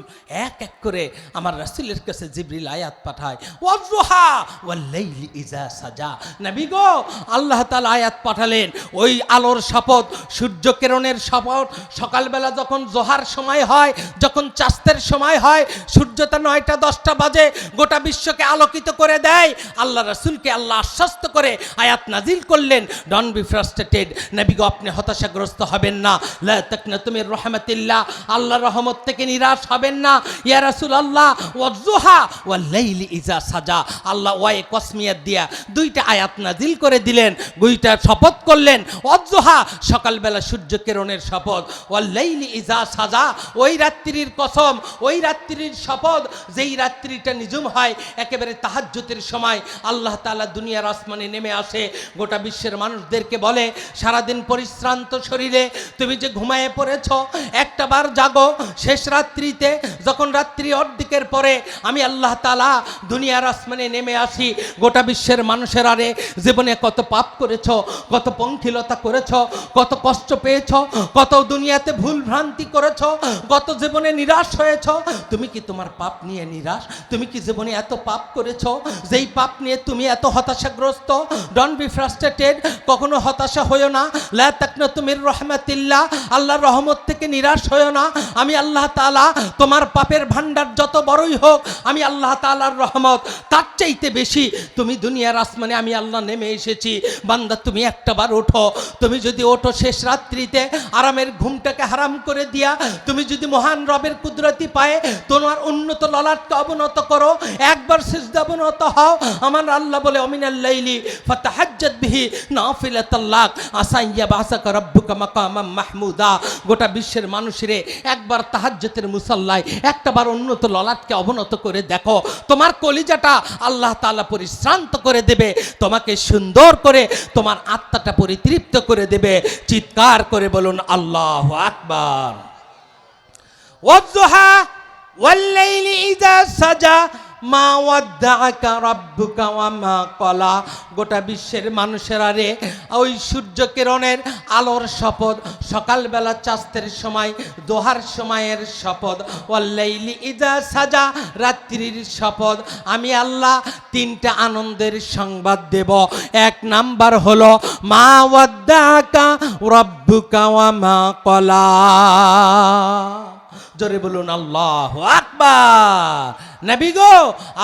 এক এক করে আমার রাসূলের কাছে জিবরিল আয়াত পাঠায় ওয়াজ-দুহা ওয়াল-লাইলি ইযা সাজা। নবী গো আল্লাহ তাআলা আয়াত পাঠালেন ওই আলোর শপথ, সূর্য কিরণের শপথ। সকালবেলা যখন জোহার সময় হয়, যখন চাঁদের সময় হয়, সূর্যটা 9টা 10টা বাজে গোটা বিশ্বকে আলোকিত করে দেয়। আল্লাহ রাসূলকে আল্লাহ আশ্বস্ত করে আয়াত নাজিল করলেন ডোন্ট বি ফ্রাস্ট্রেটেড, নবী গো আপনি হতাশাগ্রস্ত হবেন না। লা তাকনাতু মির রাহমাতিল্লাহ, আল্লাহর রহমত থেকে নিরাশ হবেন না। ইয়া রাসূলুল্লাহ ওয়াজ-দুহা ওয়াল-লাইলি ইযা সাজা, আল্লাহ ওয়ায়ে কসমিয়াত দিয়া 2টা আয়াত নাজিল করে দিলেন, 2টা শপথ করলেন। ওয়াজ-দুহা সকালবেলা সূর্য কিরণের শপথ, ওয়াল-লাইলি ইযা সাজা ওই রাত্রির কসম, ওই রাত্রির শপথ যেই রাত্রিটা নিঝুম হয় একেবারে তাহাজ্জুদের সময় আল্লাহ তাআলা দুনিয়ার আসমানে নেমে আসে, গোটা বিশ্বের মানুষদেরকে বলে সারাদিন পরিশ্রান্ত শরীরে তুমি যে ঘুমায়ে পড়েছ একটা বার জাগো। শেষ রাত্রিতে যখন রাত্রি অর্ধেকের পরে আমি আল্লাহ তাআলা দুনিয়ার আসমানে নেমে আসি, গোটা বিশ্বের মানুষের আরে জীবনে কত পাপ করেছ, কত পঙ্কিলতা করেছ, কত কষ্ট পেয়েছ, কত দুনিয়াতে ভুল ভ্রান্তি করেছ, কত জীবনে নিরাশ হয়েছ। তুমি কি তোমার পাপ নিয়ে নিরাশ? তুমি কি জীবনে এত পাপ করেছ যেই পাপ নিয়ে তুমি এত হতাশাগ্রস্ত? ডোন্ট বি ফ্রাস্ট্রেটেড, কখনো হতাশা হইও না। লা তাকনাতু মির রাহমাতিল্লাহ, আল্লাহর রহমত থেকে নিরাশ হইও না। আমি আল্লাহ তাআলা তোমার পাপের ভান্ডার যত বড়ই হোক, আমি আল্লাহ তাআলার রহমত তার চাইতে বেশি। তুমি দুনিয়ার আসমানে আমি আল্লাহ নেমে এসেছি। বান্দা তুমি একটাবার ওঠো, তুমি যদি ওঠো শেষ রাত্রিতে আরামের ঘুমটাকে হারাম করে দিয়া তুমি যদি মহান রবের কুদরতি পায়ে তোমার উন্নত ললাটকে অবনত করো, একবার সিজদা অবনত হও। আমার আল্লাহ বলে অমিনাল লাইলি ফাতাহাজ্জাত বিহি নাফিলাতাল লাক আসা ইয়াবাসাকা রাব্বুকা মাকামাম মাহমুদা। গোটা বিশ্বের মানুষেরে একবার তাহাজ্জুদের মুসাল্লায় একটাবার উন্নত ললাটকে অবনত করে দেখো, তোমার কলিজাটা আল্লাহ তাআলা পরিশ্রান্ত করে দেবে, তোমাকে সুন্দর করে তোমার আত্মাটা পরিতৃপ্ত করে দেবে। চিৎকার করে বলুন আল্লাহু আকবার। ওয়াজ-দুহা ওয়াল-লাইলি ইযা সাজা মা ওয়াদ্দাআকা রাব্বুকা ওয়া মা ক্বালা। গোটা বিশ্বের মানুষেরা রে ওই সূর্য কিরণের আলোর শপথ, সকালবেলা চাঁদের সময়, দোহার সময়ের শপথ, ওয়াল-লাইলি ইযা সাজা রাত্রির শপথ। আমি আল্লাহ 3টা আনন্দের সংবাদ দেব। 1 নাম্বার হলো মা ওয়াদ্দাআকা রাব্বুকা ওয়া মা ক্বালা। জোরে বলুন আল্লাহু আকবার। নবী গো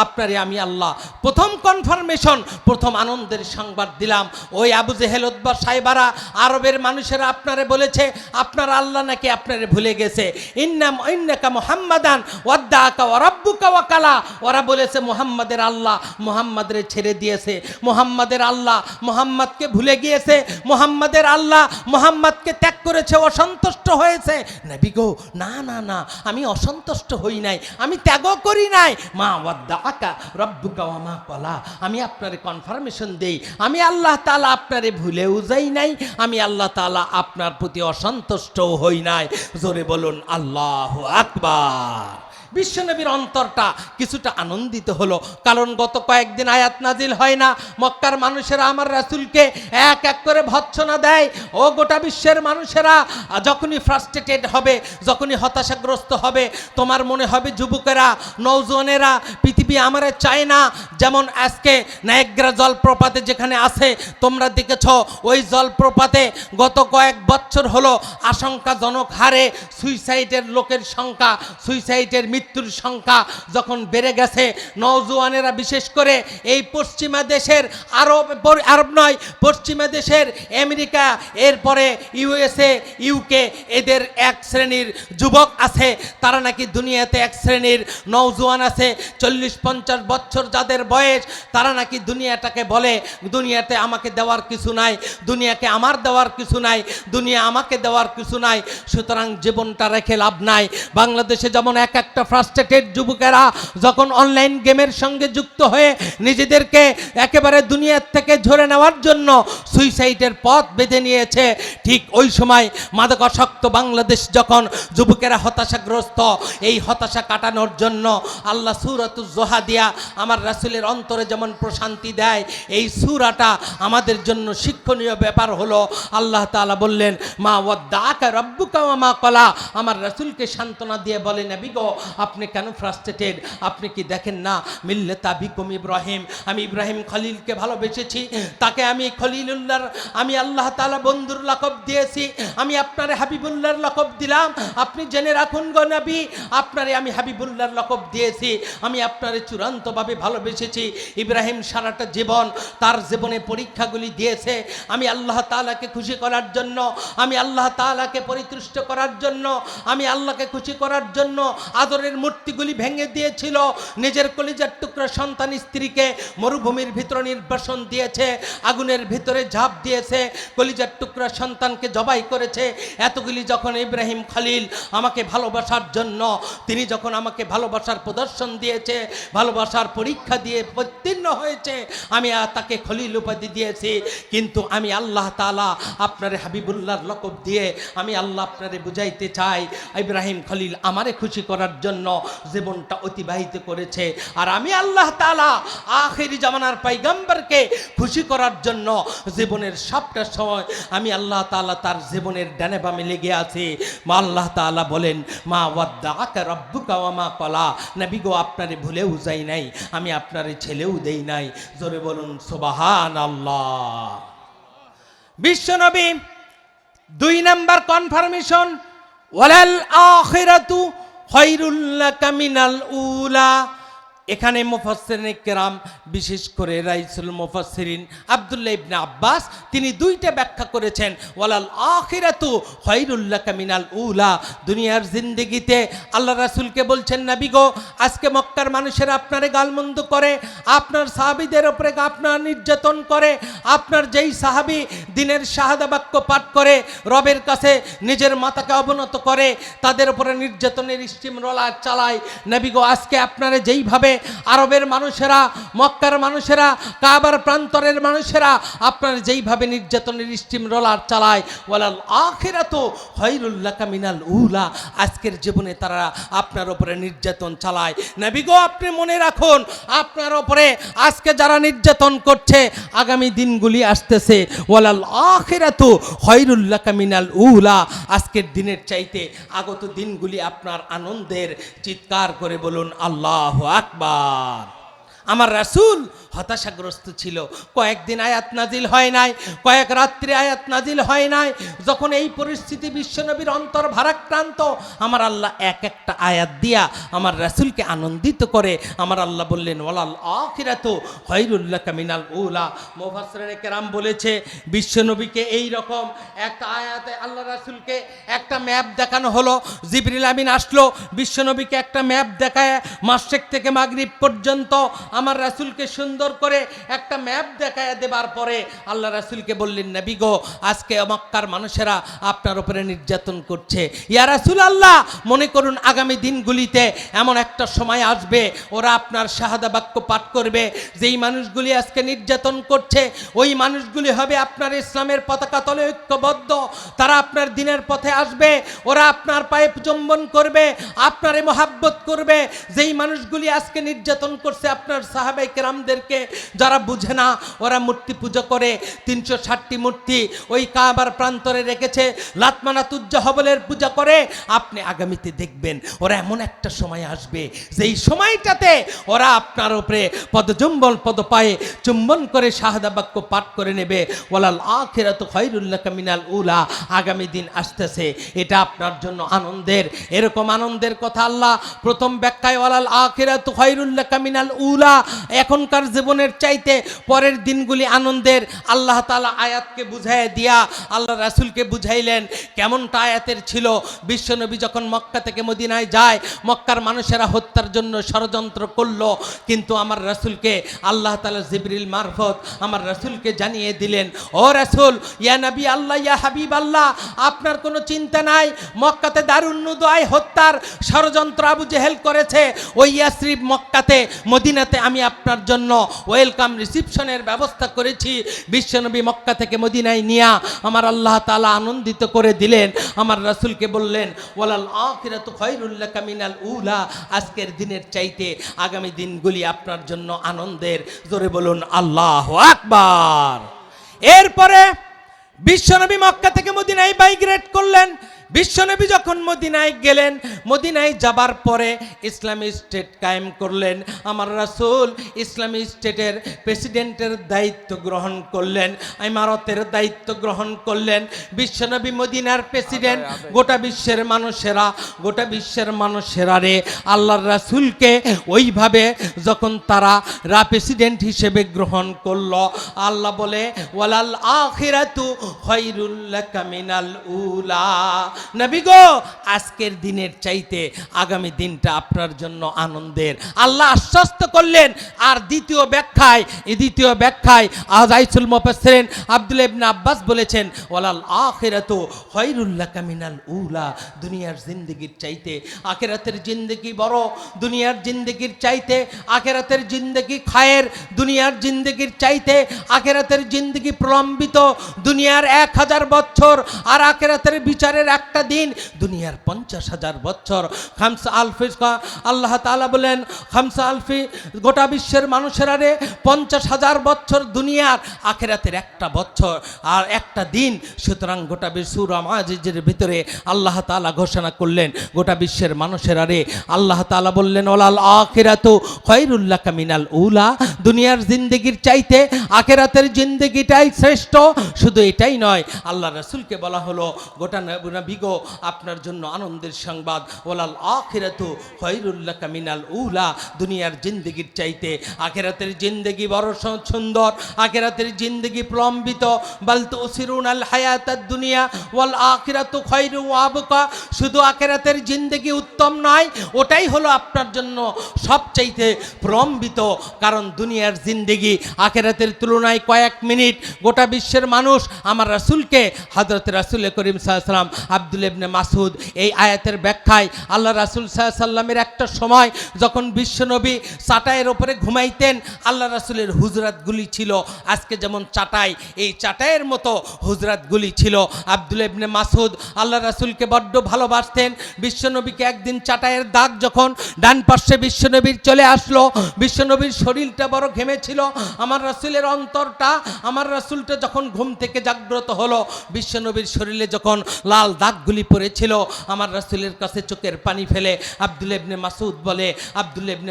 আপনারে আমি আল্লাহ প্রথম কনফার্মেশন, প্রথম আনন্দের সংবাদ দিলাম। ওই আবু জেহেল উতবা সাইবারা আরবের মানুষেরা আপনারে বলেছে আপনার আল্লাহ নাকি আপনারে ভুলে গেছে। ইন্নাকা মুহাম্মাদান ওয়াদ্দাআকা ওয়া রাব্বুকা ওয়া কালা। ওরা বলেছে মুহাম্মাদের আল্লাহ মুহাম্মাদরে ছেড়ে দিয়েছে, মুহাম্মাদের আল্লাহ মুহাম্মাদকে ভুলে গিয়েছে, মুহাম্মাদের আল্লাহ মুহাম্মাদকে ত্যাগ করেছে, অসন্তুষ্ট হয়েছে। নবী গো না না না, আমি অসন্তুষ্ট হই নাই, আমি ত্যাগও করি নাই, নাই, মা ওয়াদ্দাআকা রাব্বুকা ওয়া মা ক্বালা। আমি আপনারে কনফার্মেশন দেই, আমি আল্লাহ তাআলা আপনারে ভুলেও যাই নাই, আমি আল্লাহ তাআলা আপনার প্রতি অসন্তুষ্টও হই নাই। জোরে বলুন আল্লাহু আকবার। বিশ্বনবীর অন্তরটা কিছুটা আনন্দিত হলো, কারণ গত কয়েকদিন আয়াত নাজিল হয় না, মক্কার মানুষেরা আমার রাসূলকে এক এক করে ভৎসনা দেয়। ও গোটা বিশ্বের মানুষেরা যখনই ফ্রাস্ট্রেটেড হবে, যখনই হতাশাগ্রস্ত হবে, তোমার মনে হবে যুবকেরা, নওজোয়ানেরা পৃথিবী আমারে চায় না। যেমন আজকে নায়াগ্রা জলপ্রপাতে যেখানে আছে, তোমরা দেখেছ ওই জলপ্রপাতে গত কয়েক বছর হলো আশঙ্কাজনক হারে সুইসাইডের লোকের সংখ্যা, সুইসাইডের মৃত্যুর সংখ্যা যখন বেড়ে গেছে, নওজোয়ানেরা বিশেষ করে এই পশ্চিমা দেশের আরব নয়, পশ্চিমা দেশের আমেরিকা, এরপরে ইউএসএ, ইউকে, এদের এক শ্রেণীর যুবক আছে, তারা নাকি দুনিয়াতে এক শ্রেণীর নওজোয়ান আছে 40-50 বছর যাদের বয়স, তারা নাকি দুনিয়াটাকে বলে দুনিয়াতে আমাকে দেওয়ার কিছু নাই, দুনিয়াকে আমার দেওয়ার কিছু নাই, দুনিয়া আমাকে দেওয়ার কিছু নাই, সুতরাং জীবনটা রেখে লাভ নাই। বাংলাদেশে যেমন এক একটা ফ্রাস্ট্রেটেড যুবকেরা যখন অনলাইন গেমের সঙ্গে যুক্ত হয়ে নিজেদেরকে একেবারে দুনিয়ার থেকে ঝরে নেওয়ার জন্য সুইসাইডের পথ বেঁধে নিয়েছে, ঠিক ওই সময় মাদকাসক্ত বাংলাদেশ যখন যুবকেরা হতাশাগ্রস্ত, এই হতাশা কাটানোর জন্য আল্লাহ সূরাতুজ জোহা দিয়া আমার রাসূলের অন্তরে যেমন প্রশান্তি দেয়, এই সূরাটা আমাদের জন্য শিক্ষণীয় ব্যাপার হলো। আল্লাহ তাআলা বললেন, মা ওয়াদ্দাআকা রাব্বুকা ওয়া মা ক্বালা। আমার রাসূলকে সান্ত্বনা দিয়ে বলে, নবী গো, আপনি কেন ফ্রাস্ট্রেটেড? আপনি কি দেখেন না মিল্লাতা বিকুম ইব্রাহিম, আমি ইব্রাহিম খলিলকে ভালোবেসেছি, তাকে আমি খলিলুল্লাহর, আমি আল্লাহ তাআলা বন্ধুর লকব দিয়েছি, আমি আপনারে হাবিবুল্লাহর লকব দিলাম। আপনি জেনে রাখুন গো নবী, আপনারে আমি হাবিবুল্লাহর লকব দিয়েছি, আমি আপনারে চূড়ান্তভাবে ভালোবেসেছি। ইব্রাহিম সারাটা জীবন তার জীবনে পরীক্ষাগুলি দিয়েছে, আমি আল্লাহ তাআলাকে খুশি করার জন্য, আমি আল্লাহ তাআলাকে পরিতুষ্ট করার জন্য, আমি আল্লাহকে খুশি করার জন্য আদরের মূর্তিগুলি ভেঙে দিয়েছিল, নিজের কলিজার টুকরা সন্তান স্ত্রীকে মরুভূমির ভিতরে নির্বাসন দিয়েছে, আগুনের ভিতরে ঝাঁপ দিয়েছে, কলিজার টুকরা সন্তানকে জবাই করেছে। এতগুলি যখন ইব্রাহিম খলিল আমাকে ভালোবাসার জন্য, তিনি যখন আমাকে ভালোবাসার প্রদর্শন দিয়েছে, ভালোবাসার পরীক্ষা দিয়ে উত্তীর্ণ হয়েছে, আমি তাকে খলিল উপাধি দিয়েছি। কিন্তু আমি আল্লাহ তাআলা আপনার হাবিবুল্লাহর লকব দিয়ে আমি আল্লাহ আপনারে বুঝাইতে চাই, ইব্রাহিম খলিল আমারে খুশি করার জন্য জীবনটা অতিবাহিত করেছে, আর আমি আল্লাহ তাআলা আখিরি জামানার পয়গম্বরকে খুশি করার জন্য জীবনের সবটা সময় আমি আল্লাহ তাআলা তার জীবনের ডানে বামে লেগে আছি। মা আল্লাহ তাআলা বলেন, মা ওয়াদ্দাআকা রাব্বুকা ওয়া মা ক্বালা। নবী গো, আপনারে ভুলেও যাই নাই, আমি আপনারে ছেলেও দেই নাই। জোরে বলুন সুবহানাল্লাহ। বিশ্বনবী 2 নাম্বার কনফার্মেশন, ওয়ালাল আখিরাতু খায়রুল লাকা মিনাল উলা। এখানে মুফাসসিরিন কেরাম, বিশেষ করে রাইসুল মুফাসসিরিন আব্দুল্লাহ ইবনে আব্বাস, তিনি 2টা ব্যাখ্যা করেছেন, ওয়ালাল আখিরাতু খায়রুল লাকা মিনাল উলা। দুনিয়ার জিন্দেগিতে আল্লাহ রাসূলকে বলছেন, নবী গো, আজকে মক্কার মানুষেরা আপনারে গালমন্দ করে, আপনার সাহাবীদের উপরে আপনার নির্যাতন করে, আপনার যেই সাহাবী দিনের শাহাদা বাক্য পাঠ করে রবের কাছে নিজের মাথাকে অবনত করে, তাদের উপরে নির্যাতনের স্টিম রোলার চালায়। নবী গো, আজকে আপনারা যেইভাবে আরবের মানুষেরা, মক্কার মানুষেরা, কাবার প্রান্তরের মানুষেরা আপনার যেইভাবে নির্যাতনের স্টিম রোলার চালায়, ওয়ালাল আখিরাতু খায়রুল লাকা মিনাল উলা, আজকের জীবনে তারা আপনার উপরে নির্যাতন চালায়। নবী গো, আপনি মনে রাখুন, আপনার উপরে আজকে যারা নির্যাতন করছে, আগামী দিনগুলি আসতেছে, ওয়ালাল আখিরাতু খায়রুল লাকা মিনাল উলা, আজকের দিনের চাইতে আগত দিনগুলি আপনার আনন্দের। চিৎকার করে বলুন আল্লাহু আকবার। আমার রাসূল হতাশাগ্রস্ত ছিল, কয়েকদিন আয়াত নাজিল হয় নাই, কয়েক রাত্রি আয়াত নাজিল হয় নাই। যখন এই পরিস্থিতি, বিশ্বনবীর অন্তর ভারাক্রান্ত, আমার আল্লাহ এক একটা আয়াত দিয়া আমার রাসূলকে আনন্দিত করে। আমার আল্লাহ বললেন, ওয়ালাল আখিরাতু খায়রুল লাকা মিনাল উলা। মুফাসসিরিন কেরাম বলেছে, বিশ্বনবীকে এই রকম একটা আয়াতে আল্লাহ রাসূলকে একটা ম্যাপ দেখানো হলো। জিবরিল আমিন আসলো, বিশ্বনবীকে একটা ম্যাপ দেখায় মাশরিক থেকে মাগরিব পর্যন্ত আমার রাসূলকে সুন্দর করে একটা ম্যাপ দেখায় দেবার পরে আল্লাহ রাসূলকে বললেন, নবী গো, আজকে মক্কার মানুষেরা আপনার উপরে নির্যাতন করছে। ইয়া রাসূলুল্লাহ, মনে করুন আগামী দিনগুলিতে এমন একটা সময় আসবে, ওরা আপনার শাহাদা বাক্য পাঠ করবে। যেই মানুষগুলি আজকে নির্যাতন করছে ওই মানুষগুলি হবে আপনার ইসলামের পতাকা তলে ঐক্যবদ্ধ। তারা আপনার দিনের পথে আসবে, ওরা আপনার পায়ে চুম্বন করবে, আপনারে মহাব্বত করবে। যেই মানুষগুলি আজকে নির্যাতন করছে আপনার সাহাবায়ে কেরামদেরকে, যারা বুঝে না, ওরা মূর্তি পূজা করে, 360টি মূর্তি ওই কাবার প্রান্তরে রেখেছে, লাতমানাত উজ্জা হবলের পূজা করে। আপনি আগামীতে দেখবেন ওরা এমন একটা সময় আসবে যেই সময়টাতে ওরা আপনার উপরে পদচুম্বন পদপায়ে চুম্বন করে শাহাদা বাক্য পাঠ করে নেবে। ওয়ালাল আখিরাতু খায়রুল লাকা মিনাল উলা। আগামী দিন আসতেছে, এটা আপনার জন্য আনন্দের। এরকম আনন্দের কথা আল্লাহ প্রথম ব্যাখ্যায় ওয়ালাল আখিরাতু খায়রুল লাকা মিনাল উলা, এখনকার জীবনের চাইতে পরের দিনগুলি আনন্দের। আল্লাহ তাআলা আয়াতকে বুঝাইয়া দিয়া আল্লাহ রাসূলকে বুঝাইলেন কেমনটা আয়াতের ছিল। বিশ্বনবী যখন মক্কা থেকে মদিনায় যায়, মক্কার মানুষেরা হত্যার জন্য ষড়যন্ত্র করলো, কিন্তু আমার রাসূলকে আল্লাহ তাআলা জিবরিল মারফত আমার রাসূলকে জানিয়ে দিলেন, ও রাসূল, ইয়া নবী আল্লাহ, ইয়া হাবিব আল্লাহ, আপনার কোনো চিন্তা নাই। মক্কাতে দারুন নুদওয়ায় হত্যার ষড়যন্ত্র আবু জেহেল করেছে, ওই ইয়াসরিব মক্কাতে মদিনাতে আমি আপনার জন্য ওয়েলকাম রিসিপশনের ব্যবস্থা করেছি। বিশ্বনবী মক্কা থেকে মদিনায় নিয়া আমার আল্লাহ তাআলা আনন্দিত করে দিলেন। আমার রাসূলকে বললেন, ওয়ালাল আখিরাতু খায়রুল লাকা মিনাল উলা, আজকের দিনের চাইতে আগামী দিনগুলি আপনার জন্য আনন্দের। জোরে বলুন আল্লাহু আকবার। এরপরে বিশ্বনবী মক্কা থেকে মদিনায় মাইগ্রেট করলেন। বিশ্বনবী যখন মদিনায় গেলেন, মদিনায় যাবার পরে ইসলামী স্টেট কায়েম করলেন। আমার রাসূল ইসলামী স্টেটের প্রেসিডেন্টের দায়িত্ব গ্রহণ করলেন, ইমারতের দায়িত্ব গ্রহণ করলেন। বিশ্বনবী মদিনার প্রেসিডেন্ট। গোটা বিশ্বের মানুষেরা রে আল্লাহর রাসূলকে ওইভাবে যখন তারা প্রেসিডেন্ট হিসেবে গ্রহণ করলো, আল্লাহ বলে ওয়ালাল আখিরাতু খায়রুল লাকা মিনাল উলা। নবী গো, আজকের দিনের চাইতে আগামী দিনটা আপনার জন্য আনন্দের, আল্লাহ আশ্বস্ত করলেন। আর দ্বিতীয় ব্যাখ্যায় আযাইসুল মুফাসসিরিন আব্দুল্লাহ ইবনে আব্বাস বলেছেন, ওয়ালাল আখিরাতু খায়রুল লাকা মিনাল উলা, দুনিয়ার জিন্দেগির চাইতে আখিরাতের জিন্দেগি বড়। দুনিয়ার জিন্দেগির চাইতে আখিরাতের জিন্দেগি খায়ের, দুনিয়ার জিন্দেগির চাইতে আখিরাতের জিন্দেগি প্রলম্বিত। দুনিয়ার 1000 বছর আর আখিরাতের বিচারের একটা দিন দুনিয়ার 50,000 বছর। খামসা আলফি, আল্লাহ তাআলা বলেন খামসা আলফি, গোটা বিশ্বের মানুষেরা রে 50,000 বছর দুনিয়ার, আখিরাতের একটা বছর আর একটা দিন। সুতরাং গোটা সূরা মাজিদের ভিতরে আল্লাহ তাআলা ঘোষণা করলেন, গোটা বিশ্বের মানুষেরা রে আল্লাহ তাআলা বললেন, ওয়ালাল আখিরাতু খায়রুল লাকা মিনাল উলা, দুনিয়ার জিন্দেগির চাইতে আখিরাতের জিন্দেগিটাই শ্রেষ্ঠ। শুধু এটাই নয়, আল্লাহ রাসূলকে বলা হলো, গোটা নবী গো, আপনার জন্য আনন্দের সংবাদ, ওয়ালাল আখিরাতু খায়রুল লাকা মিনাল উলা, দুনিয়ার জিন্দেগির চাইতে আখিরাতের জিন্দেগি বড় সুন্দর, আখিরাতের জিন্দেগি প্রলম্বিত। বাল তুসিরুনাল হায়াতাদ দুনিয়া ওয়াল আখিরাতু খায়রু ওয়া আবকা, শুধু আখিরাতের জিন্দেগি উত্তম নয়, ওটাই হলো আপনার জন্য সবচাইতে প্রলম্বিত। কারণ দুনিয়ার জিন্দেগি আখিরাতের তুলনায় কয়েক মিনিট। গোটা বিশ্বের মানুষ আমার রাসূলকে, হযরত রাসূল করিম সাল্লাল্লাহু আলাইহি ওয়াসাল্লাম আব্দুল্লাহ ইবনে মাসউদ এই আয়াতের ব্যাখ্যায়, আল্লাহ রাসূল সাল্লাল্লাহু আলাইহি ওয়াসাল্লামের একটা সময় যখন বিশ্বনবী চাটাইয়ের উপরে ঘুমাইতেন, আল্লাহ রাসূলের হুজরাতগুলি ছিল আজকে যেমন চাটাই, এই চাটাইয়ের মতো হুজরাতগুলি ছিল। আব্দুল্লাহ ইবনে মাসউদ আল্লাহ রাসূলকে বড্ড ভালোবাসতেন। বিশ্বনবীকে একদিন চাটাইয়ের দাগ যখন ডান পাশে বিশ্বনবীর চলে আসলো, বিশ্বনবীর শরীরটা বড় ঘেমেছিল, আমার রাসূলের অন্তরটা, আমার রাসূলটা যখন ঘুম থেকে জাগ্রত হলো, বিশ্বনবীর শরীরে যখন লাল দাগগুলি পড়েছিল, আমার রাসূলের কাছে চোখের পানি ফেলে আব্দুল্লাহ ইবনে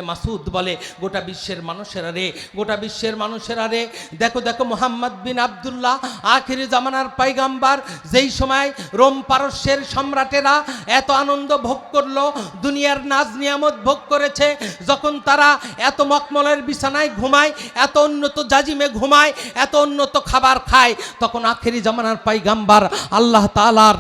মাসউদ বলে, গোটা বিশ্বের মানুষেরা রে, গোটা বিশ্বের মানুষেরা রে, দেখো দেখো মুহাম্মদ বিন আব্দুল্লাহ আখিরি জামানার পয়গাম্বার, যেই সময় রোম পারস্যের সম্রাটেরা এত আনন্দ ভোগ করলো, দুনিয়ার নাজ নিয়ামত ভোগ করেছে, যখন তারা এত মখমলের বিছানায় ঘুমায়, এত উন্নত জাজিমে ঘুমায়, এত উন্নত খাবার খায়, তখন আখিরি জামানার পয়গাম্বার আল্লাহ তাআলার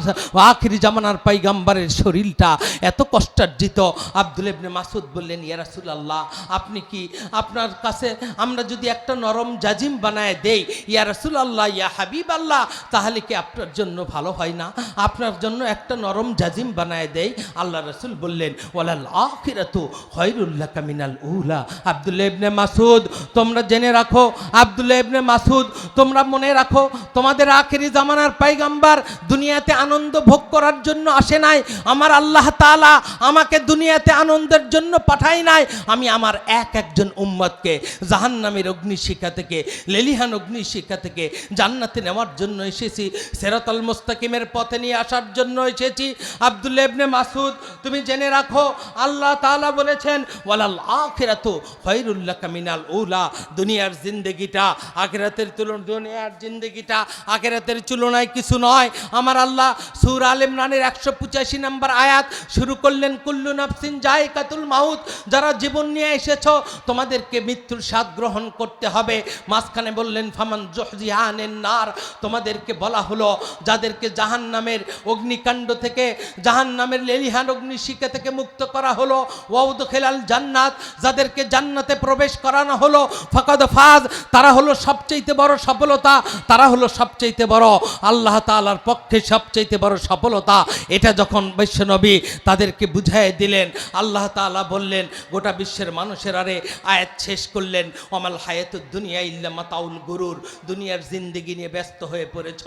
আখিরি জামানার পয়গম্বরের শরীরটা এত কষ্টার্জিত। আব্দুল্লাহ ইবনে মাসউদ বললেন, ইয়া রাসূলুল্লাহ, আপনি কি আপনার কাছে আমরা যদি একটা নরম জাজিম বানায় দেই, ইয়া রাসূলুল্লাহ, ইয়া হাবিবাল্লাহ, তাহলে কি আপনার জন্য ভালো হয় না? আপনার জন্য একটা নরম জাজিম বানায় দেই। আল্লাহ রাসূল বললেন, ওয়ালাল আখিরাতু খায়রুল লাকা মিনাল উলা। আব্দুল্লাহ ইবনে মাসউদ, তোমরা জেনে রাখো, আব্দুল্লাহ ইবনে মাসউদ, তোমরা মনে রাখো, তোমাদের আখিরি জামানার পয়গম্বর দুনিয়াতে আনন্দ ভোগ করার জন্য আসে নাই। আমার আল্লাহ তাআলা আমাকে দুনিয়াতে আনন্দের জন্য পাঠাই নাই। আমি আমার একজন উম্মতকে জাহান্নামের অগ্নিশিখা থেকে, লেলিহান অগ্নিশিখা থেকে জান্নাতে নেওয়ার জন্য এসেছি, সিরাতাল মুস্তাকিমের পথে নিয়ে আসার জন্য এসেছি। আব্দুল্লাহ ইবনে মাসউদ, তুমি জেনে রাখো, আল্লাহ তাআলা বলেছেন, ওয়ালাল আখিরাতু খায়রুল লাকা মিনাল উলা। দুনিয়ার জিন্দেগিটা আখিরাতের তুলনায়, দুনিয়ার জিন্দেগিটা আখিরাতের তুলনায় কিছু নয়। আমার আল্লাহ সূরা আল ইমরানের 185 নম্বর আয়াত শুরু করলেন, কুল্লু নাফসিন যায়কাতুল মাউত। যারা জীবন নিয়ে এসেছো, তোমাদেরকে মৃত্যুর স্বাদ গ্রহণ করতে হবে। মাঝখানে বললেন, ফামান যুহজিহা আনিন নার। তোমাদেরকে বলা হলো, যাদেরকে জাহান্নামের অগ্নিকাণ্ড থেকে, জাহান্নামের লেলিহান অগ্নিশিখা থেকে মুক্ত করা হলো, ওয়াউদখিলাল জান্নাত, যাদেরকে জান্নাতে প্রবেশ করানো হলো, ফাকাদ ফাজ, তারা হলো সবচেয়ে বড় সফলতা, তারা হলো সবচেয়ে বড়, আল্লাহ তাআলার পক্ষে সবচেয়ে বড় সফলতা। এটা যখন বিশ্বনবী তাদেরকে বুঝাই দিলেন, আল্লাহ তাআলা বললেন, গোটা বিশ্বের মানুষের আরে আয়াত শেষ করলেন, ওমাল হায়াতুদ দুনিয়া ইল্লা মাতাউল গুরুর। দুনিয়ার জিন্দেগি নিয়ে ব্যস্ত হয়ে পড়েছ।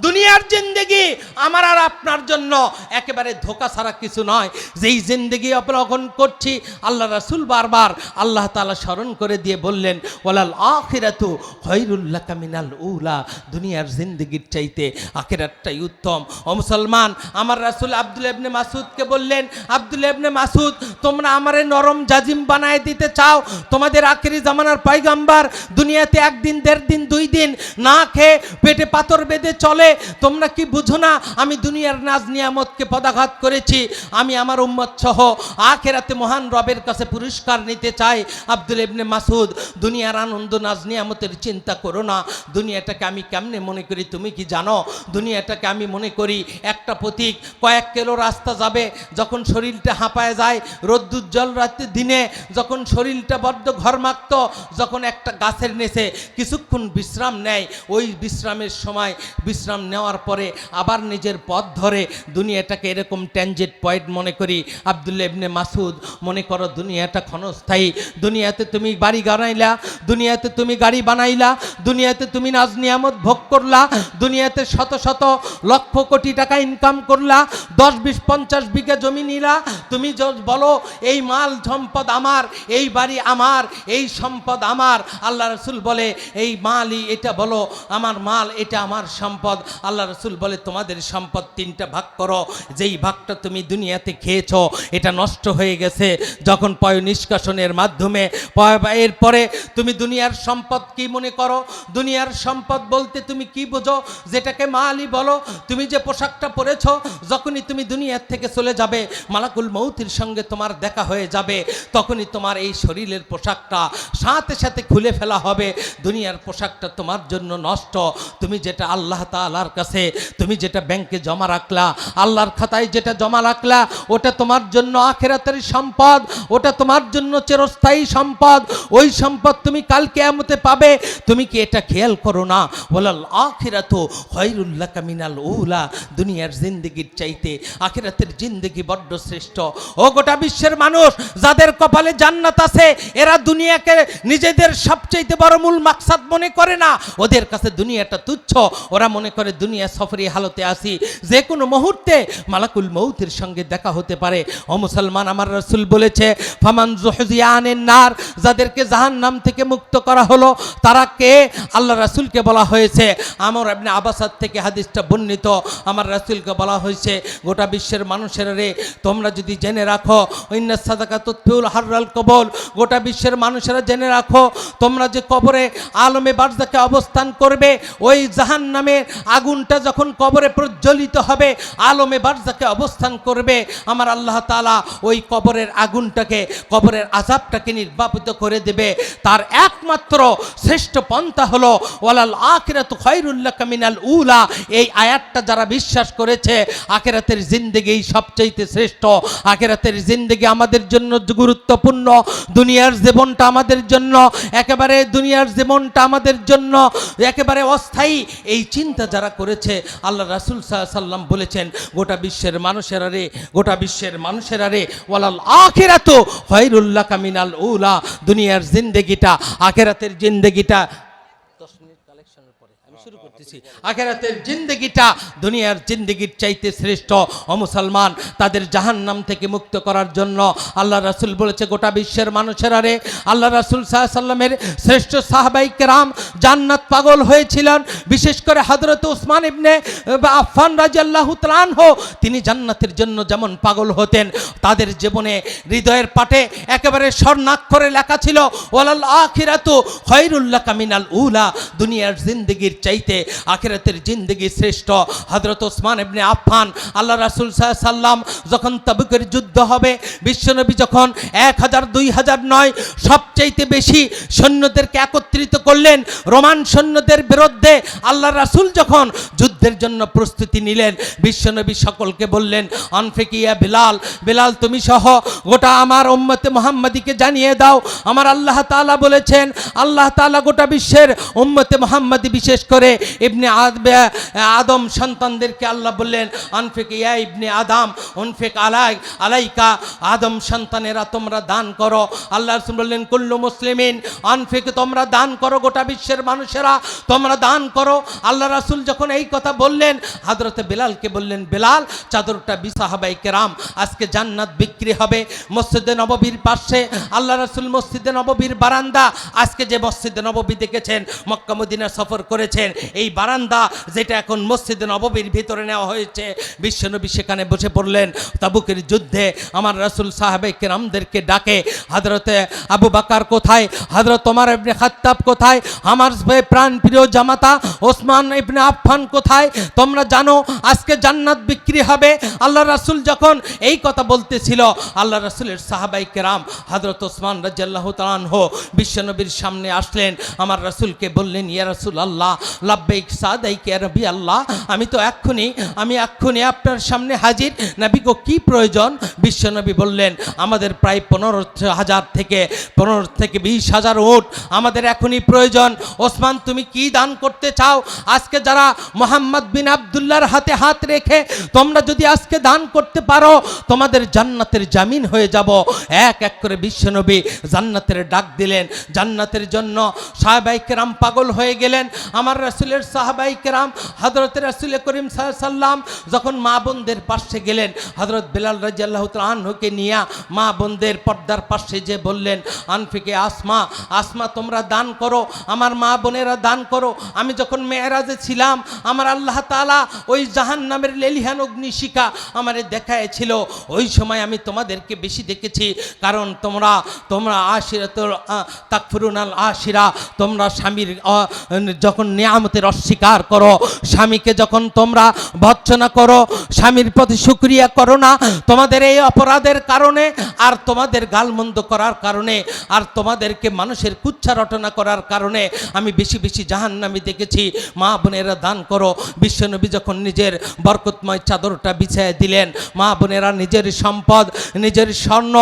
দুনিয়ার জিন্দেগি আমার আর আপনার জন্য একেবারে ধোঁকা ছাড়া কিছু নয়। যেই জিন্দেগি অবলম্বন করছি, আল্লাহ রাসূল বারবার আল্লাহ তাআলা স্মরণ করে দিয়ে বললেন, ওয়ালাল আখিরাতু খায়রুল লাকা মিনাল উলা। দুনিয়ার জিন্দেগির চাইতে আখিরাতটাই উত্তম। ও মুসলমান, আমার রাসূল আব্দুল্লাহ ইবনে মাসউদকে বললেন, আব্দুল্লাহ ইবনে মাসউদ, তোমরা আমারে নরম জাজিম বানায় দিতে চাও? তোমাদের আখিরি জামানার পয়গম্বর দুনিয়াতে একদিন, দেড় দিন, 2 দিন না খেয়ে পেটে পাথর বেঁধে চলে। তোমরা কি বুঝো না আমি দুনিয়ার নাজ নিয়ামতকে পদাঘাত করেছি? আমি আমার উম্মত সহ আখিরাতে মহান রবের কাছে পুরস্কার নিতে চাই। আব্দুল্লাহ ইবনে মাসউদ, দুনিয়ার আনন্দ নাজ নিয়ামতের চিন্তা করো না। দুনিয়াটাকে আমি কেমনে মনে করি তুমি কি জানো? দুনিয়াটাকে আমি মনে করি একটা প্রতীক। কয়েক কিলো রাস্তা যাবে, যখন শরীরটা হাঁপায় যায়, রোদ্দুজ্জ্বল রাতে দিনে যখন শরীরটা বড্ড ঘরমাক্ত, যখন একটা গাছের নিচে কিছুক্ষণ বিশ্রাম নেয়, ওই বিশ্রামের সময়, বিশ্রাম নেওয়ার পরে আবার নিজের পথ ধরে, দুনিয়াটাকে এরকম ট্যানজেট পয়েন্ট মনে করি। আব্দুল্লাহ ইবনে মাসউদ, মনে করো দুনিয়াটা ক্ষণস্থায়ী। দুনিয়াতে তুমি বাড়ি বানাইলা, দুনিয়াতে তুমি গাড়ি বানাইলা, দুনিয়াতে তুমি নাজ নিয়ামত ভোগ করলা, দুনিয়াতে শত শত লক্ষ কোটি টাকা ইনকাম করলা, 10, 20, 50 বিঘা জমি নিলা। তুমি বলো এই মাল সম্পদ আমার, এই বাড়ি আমার, এই সম্পদ আমার। আল্লাহ রাসূল বলে এই মালই, এটা বলো আমার মাল, এটা আমার সম্পদ। আল্লাহ রাসূল বলে তোমাদের সম্পদ 3টা ভাগ করো। যেই ভাগটা তুমি দুনিয়াতে খেয়েছো এটা নষ্ট হয়ে গেছে যখন পয় নিষ্কাশনের মাধ্যমে। এরপরে তুমি দুনিয়ার সম্পদ কি মনে করো? দুনিয়ার সম্পদ বলতে তুমি কি বোঝো? যেটাকে মালই বলো। তুমি যে পোশাকটা পরেছো, যখনই তুমি দুনিয়ার থেকে চলে যাবে, মালাকুল মউতের সঙ্গে তোমার দেখা হয়ে যাবে, তখনই তোমার এই শরীরের পোশাকটা সাথে সাথে খুলে ফেলা হবে। দুনিয়ার পোশাকটা তোমার জন্য নষ্ট। তুমি যেটা আল্লাহ তাআলার কাছে, তুমি যেটা ব্যাংকে জমা রাখলা, আল্লাহর খাতায় যেটা জমা রাখলা, ওটা তোমার জন্য আখিরাতের সম্পদ, ওটা তোমার জন্য চিরস্থায়ী সম্পদ। ওই সম্পদ তুমি কাল কিয়ামতে পাবে। তুমি কি এটা খেয়াল করো না? ওয়ালাল আখিরাতু খায়রুল লাকা মিনাল উলা। দুনিয়ার জিন্দেগির চাইতে আখিরাতের জিন্দেগি বড্ড শ্রেষ্ঠ। ও গোটা বিশ্বের মানুষ, যাদের কপালে জান্নাত আছে, এরা দুনিয়াকে নিজেদের সবচেয়ে বড় মূল মাকসাদ মনে করে না। ওদের কাছে দুনিয়াটা তুচ্ছ। ওরা মনে করে দুনিয়া সফরি হালতে আসি, যে কোনো মুহূর্তে মালাকুল মউতের সঙ্গে দেখা হতে পারে। ও মুসলমান, আমার রাসূল বলেছে, ফামান যুহজিয়া আনিন নার, যাদেরকে জাহান্নাম থেকে মুক্ত করা হলো তারা কে? আল্লাহ রাসূলকে বলা হয়েছে, আমর ইবনে আবাসাত থেকে হাদিসটা বর্ণিত। আমার রাসূলকে বলা হয়েছে, গোটা বিশ্বের মানুষেরা রে, তোমরা যদি জেনে রাখো, ইন্নাস সাদাকা তুতফিউল হাররাল কবর, গোটা বিশ্বের মানুষেরা জেনে রাখো, তোমরা যে কবরে আলমে বারজাকে অবস্থান করবে, ওই জাহান্নামের আগুনটা যখন কবরে প্রজ্বলিত হবে, আলমে বারজাকে অবস্থান করবে, আমার আল্লাহ তাআলা ওই কবরের আগুনটাকে, কবরের আযাবটাকে নির্বাপিত করে দেবে। তার একমাত্র শ্রেষ্ঠ পন্থা হলো ওয়ালাল আখিরাতু খায়রুল লাকা মিনাল উলা। এই আয়াতটা যারা বিশ্বাস করে করেছে আখিরাতের জিন্দেগি সবচাইতে শ্রেষ্ঠ, আখিরাতের জিন্দেগি আমাদের জন্য গুরুত্বপূর্ণ, দুনিয়ার জীবনটা আমাদের জন্য একেবারে আমাদের জন্য একেবারে অস্থায়ী। এই চিন্তা যারা করেছে আল্লাহ রাসূল সাল্লাল্লাহু আলাইহি সাল্লাম বলেছেন গোটা বিশ্বের মানুষেরা রে ওয়ালাল আখিরাতু খায়রুল লাকা মিনাল উলা, দুনিয়ার জিন্দেগিটা আখিরাতের জিন্দেগিটা 10 মিনিট কালেকশনের পরে আমি শুরু করতেছি। আখিরাতের জিন্দেগিটা দুনিয়ার জিন্দেগির চাইতে শ্রেষ্ঠ। ও মুসলমান, তাদের জাহান্নাম থেকে মুক্ত করার জন্য আল্লাহ রাসূল বলেছে গোটা বিশ্বের মানুষেরা রে, আল্লাহ রাসূল সাল্লাল্লাহু আলাইহি সাল্লামের শ্রেষ্ঠ সাহাবায়ে কেরাম জান্নাত পাগল হয়েছিলেন। বিশেষ করে হযরত উসমান ইবনে আফফান রাদিয়াল্লাহু তাআলা আনহু, তিনি জান্নাতের জন্য যেমন পাগল হতেন, তাদের জীবনে হৃদয়ের পাটে একেবারে স্বর্ণাক্ষরে লেখা ছিল ওয়ালাল আখিরাতু খায়রুল লাকা মিনাল উলা, দুনিয়ার জিন্দেগির চাইতে আখিরাতের জিন্দেগি শ্রেষ্ঠ। হযরত উসমান ইবনে আফফান, আল্লাহ রাসূল সাল্লাল্লাহু আলাইহি সাল্লাম যখন তাবুকের যুদ্ধ হবে, বিশ্বনবী যখন 1000 2000 নয় সবচাইতে বেশি সৈন্যদেরকে একত্রিত করলেন রোমান সৈন্যদের বিরুদ্ধে, আল্লাহ রাসূল যখন যুদ্ধের জন্য প্রস্তুতি নিলেন, বিশ্বনবী সকলকে বললেন আনফিকিয়া বিলাল, বিলাল তুমি সহ গোটা আমার উম্মতে মুহাম্মাদিকে জানিয়ে দাও, আমার আল্লাহ তাআলা বলেছেন, আল্লাহ তাআলা গোটা বিশ্বের উম্মতে মুহাম্মাদি বিশেষ করে ইবনে আদম সন্তানদেরকে আল্লাহ বললেন আনফিকিয়া ইবনে আদম উনফিক আলাইকা, আদম সন্তানেরা তোমরা দান করো। আল্লাহ রাসূল বললেন কুল্লু মুসলিমিন আনফিক, তোমরা দান করো, গোটা বিশ্বের মানুষেরা তোমরা দান করো। আল্লাহ রাসূল যখন এই কথা বললেন, হযরত বিলালকে বললেন বিলাল চাদরটা সাহাবায়ে কেরাম, আজকে জান্নাত বিক্রি হবে মসজিদে নববীর পাশে। আল্লাহ রাসূল মসজিদে নববীর বারান্দা, আজকে যে মসজিদে নববী দেখেছেন, মক্কা মদিনা সফর করেছেন, এই বারান্দা যেটা এখন মসজিদে নববীর ভিতরে নেওয়া হয়েছে, বিশ্বনবী সেখানে বসে পড়লেন। তাবুকের যুদ্ধে আমার রাসূল সাহাবায়ে কেরামদেরকে ডাকে, হযরতে আবু বকর কোথায়, হযরত ওমর ইবনে খাত্তাব কোথায়, আমার প্রাণ প্রিয় জামাতা ওসমান ইবনে আফফান কোথায়, তোমরা জানো আজকে জান্নাত বিক্রি হবে। আল্লাহ রাসূল যখন এই কথা বলতেছিল, আল্লাহ রাসূলের সাহাবায়ে কেরাম হযরত ওসমান রাদিয়াল্লাহু তাআলা আনহু বিশ্বনবীর সামনে আসলেন, আমার রাসূলকে বললেন ইয়া রাসূলুল্লাহ লাব্বাইক সাদাইক ইয়া রাবি আল্লাহ, আমি এক্ষুনি আপনার সামনে হাজির, নবী গো কি প্রয়োজন? বিশ্বনবী বললেন আমাদের প্রায় 15,000 থেকে 20,000 উট আমাদের এখনই প্রয়োজন। ওসমান তুমি কি দান করতে চাও? আজকে যারা মুহাম্মদ বিন আব্দুল্লাহর হাতে হাত রেখে তোমরা যদি আজকে দান করতে পারো, তোমাদের জান্নাতের জামিন হয়ে যাব। এক এক করে বিশ্বনবী জান্নাতের ডাক দিলেন, জান্নাতের জন্য সাহাবায়ে কেরাম পাগল হয়ে গেলেন। আমার রাসূলের সাহাবায়ে কেরাম হযরত রাসূল করিম সাল্লাল্লাহু আলাইহি সাল্লাম যখন মা বোনদের পাশে গেলেন, হযরত বিলাল রাদিয়াল্লাহু তাআলা আনহুকে নিয়ে মা বোনদের পর্দার পাশে যে বললেন আনফিকে আসমা তোমরা দান করো, আমার মা বোনেরা দান করো। আমি যখন মেরাজে ছিলাম, আমার আল্লাহ তাআলা ওই জাহান্নামের লেলিহান অগ্নিশিখা আমারে দেখায়ছিল, ওই সময় আমি তোমাদেরকে বেশি দেখেছি, কারণ তোমরা আশিরাতুল তাকফুরুনাল আশিরা, তোমরা স্বামীর যখন নিয়ামতের অস্বীকার করো, স্বামীকে যখন তোমরা ভর্ৎসনা করো, স্বামীর প্রতি শুকরিয়া করো না, তোমাদের এই অপরাধের কারণে আর তোমাদের গালমন্দ করার কারণে আর তোমাদেরকে মানুষের কুচ্ছা রটনা করার কারণে আমি বেশি বেশি জাহান্নামী দেখেছি। মা বোনেরা দান করো। বিশ্বনবী যখন নিজের বরকতময় চাদরটা বিছিয়ে দিলেন, মা বোনেরা নিজের সম্পদ, নিজের স্বর্ণ,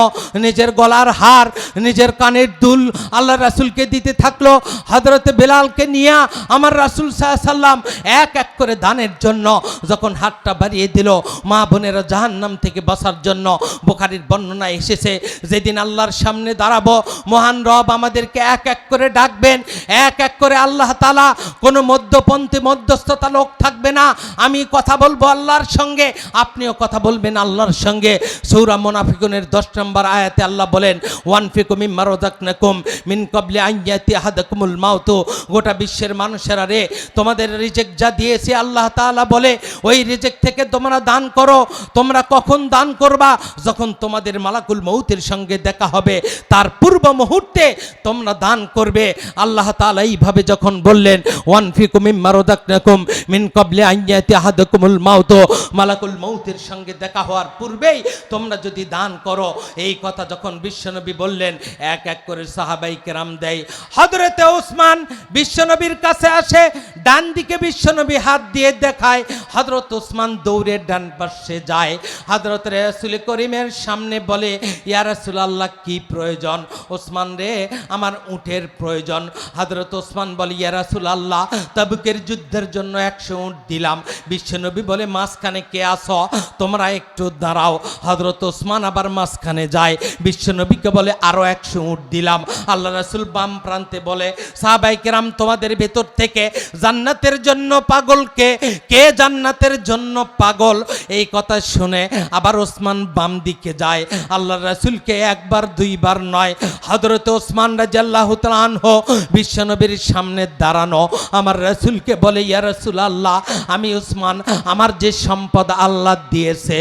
নিজের গলার হার, নিজের কানের দুল আল্লাহ রাসূলকে দিতে থাকলো। হযরত বেলালকে নিয়ে আমার রাসূল সাল্লাল্লাহু আলাইহি সাল্লাম এক এক করে দানের জন্য যখন হাতটা বাড়িয়ে দিল, মা বোনেরা জাহান্নাম থেকে বাঁচার জন্য বুখারীর বর্ণনায় এসেছে, যেদিন আল্লাহর সামনে দাঁড়াবো, মহান রব আমাদেরকে এক এক করে ডাকবেন, এক এক করে আল্লাহ তাআলা, কোনো মধ্যপন্থী মধ্যস্থতা লোক থাকবে না। আমি কথা বলবো আল্লাহর সঙ্গে, আপনিও কথা বলবেন আল্লাহর সঙ্গে। সূরা মুনাফিকুনের 10 নম্বর আয়াতে আল্লাহ বলেন ওয়ানফিকু মিম্মা রাযাকনাকুম মিন ক্বাবলি আন ইয়াতি আহাদাকুমুল মাউত, গোটা বিশ্বের মানুষেরা রে, তোমাদের রিজিক যা দিয়েছে আল্লাহ তাআলা বলে ওই রিজিক থেকে তোমরা দান করো। তোমরা কখন দান করবা? যখন তোমাদের মালাকুল মউতের সঙ্গে দেখা হবে, তার পূর্ব মুহূর্তে তোমরা দান করবে। আল্লাহ তাআলা এইভাবে যখন বললেন ওয়ানফিকু মিম্মা রাযাকনাকুম মিন ক্বাবলি আন ইয়াতি আহাদাকুমুল মাউত, মালাকুল মউতের সঙ্গে দেখা হওয়ার পূর্বেই তোমরা যদি দান করো, এই কথা যখন বিশ্বনবী বললেন, এক এক করে সাহাবায়ে কেরাম দেয়। হযরতে ওসমান বিশ্বনবীর কাছে আসে, ডান দিকে বিশ্বনবী হাত দিয়ে দেখায়, হযরত ওসমান দৌড়ে ডান পাশে যায়, হযরত রাসূল করিমের সামনে বলে, ইয়া রাসূলুল্লাহ কি প্রয়োজন? ওসমান রে আমার উটের প্রয়োজন। হযরত ওসমান বলে, ইয়া রাসূলুল্লাহ তাবুকের যুদ্ধের জন্য 100 উট দিলাম। বিশ্বনবী বলে, মাঝখানে কে আছো? তোমরা একটু দাঁড়াও। হযরত ওসমান আবার মাঝখানে যায়, বিশ্বনবীকে বলে, আরো 100 উট দিলাম। আল্লাহ রাসূল বাম প্রান্তে বলে, সাহাবায়ে কেরাম তোমাদের ভেতর থেকে জান্নাতের জন্য পাগল কে? কে জান্নাতের জন্য পাগল? এই কথা শুনে আবার ওসমান বাম দিকে যায়। আল্লাহ রাসূলকে একবার দুইবার নয়, হযরত ওসমান রাদিয়াল্লাহু তাআলা আনহু বিশ্বনবীর সামনে দাঁড়ানো, আমার রাসূলকে বলে, ইয়া রাসূলুল্লাহ আমি ওসমান, আমার যে সম্পদ আল্লাহ দিয়েছে